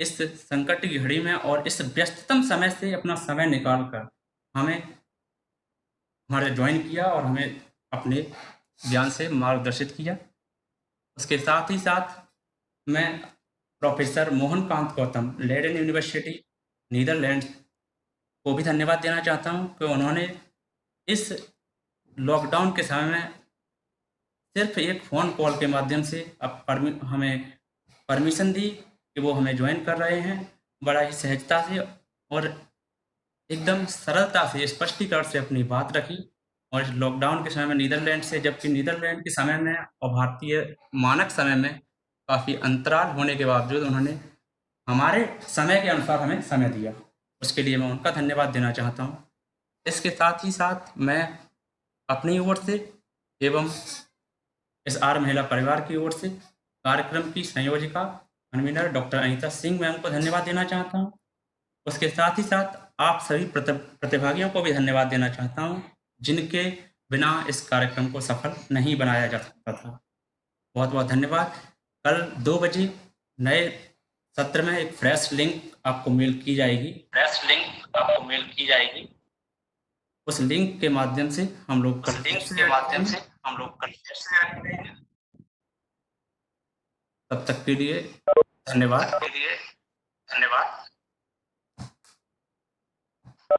इस संकट की घड़ी में और इस व्यस्ततम समय से अपना समय निकालकर हमें हमारे ज्वाइन किया और हमें अपने ज्ञान से मार्गदर्शित किया. उसके साथ ही साथ मैं professor Mohan Kant Gautam, Leiden University Netherland को भी धन्यवाद देना चाहता हूं कि उन्होंने इस लॉकडाउन के समय में सिर्फ एक फ़ोन कॉल के माध्यम से हमें परमिशन दी कि वो हमें ज्वाइन कर रहे हैं. बड़ा ही सहजता से
और एकदम सरलता से स्पष्टीकरण से अपनी बात रखी। और इस लॉकडाउन के समय में नीदरलैंड से, जबकि नीदरलैंड के समय में और भारतीय मानक समय में काफ़ी अंतराल होने के बावजूद उन्होंने हमारे समय के अनुसार हमें समय दिया, उसके लिए मैं उनका धन्यवाद देना चाहता हूँ। इसके साथ ही साथ मैं अपनी ओर से एवं इस आर्य महिला परिवार की ओर से कार्यक्रम की संयोजिका convener doctor Anita Singh ma'am को धन्यवाद देना चाहता हूँ। उसके साथ ही साथ आप सभी प्रतिभागियों को भी धन्यवाद देना चाहता हूँ, जिनके बिना इस कार्यक्रम को सफल नहीं बनाया जा सकता था। बहुत बहुत धन्यवाद। कल 2 बजे नए सत्र में एक फ्रेश लिंक आपको मेल की जाएगी। उस लिंक के माध्यम से हम लोग तब तक के लिए धन्यवाद।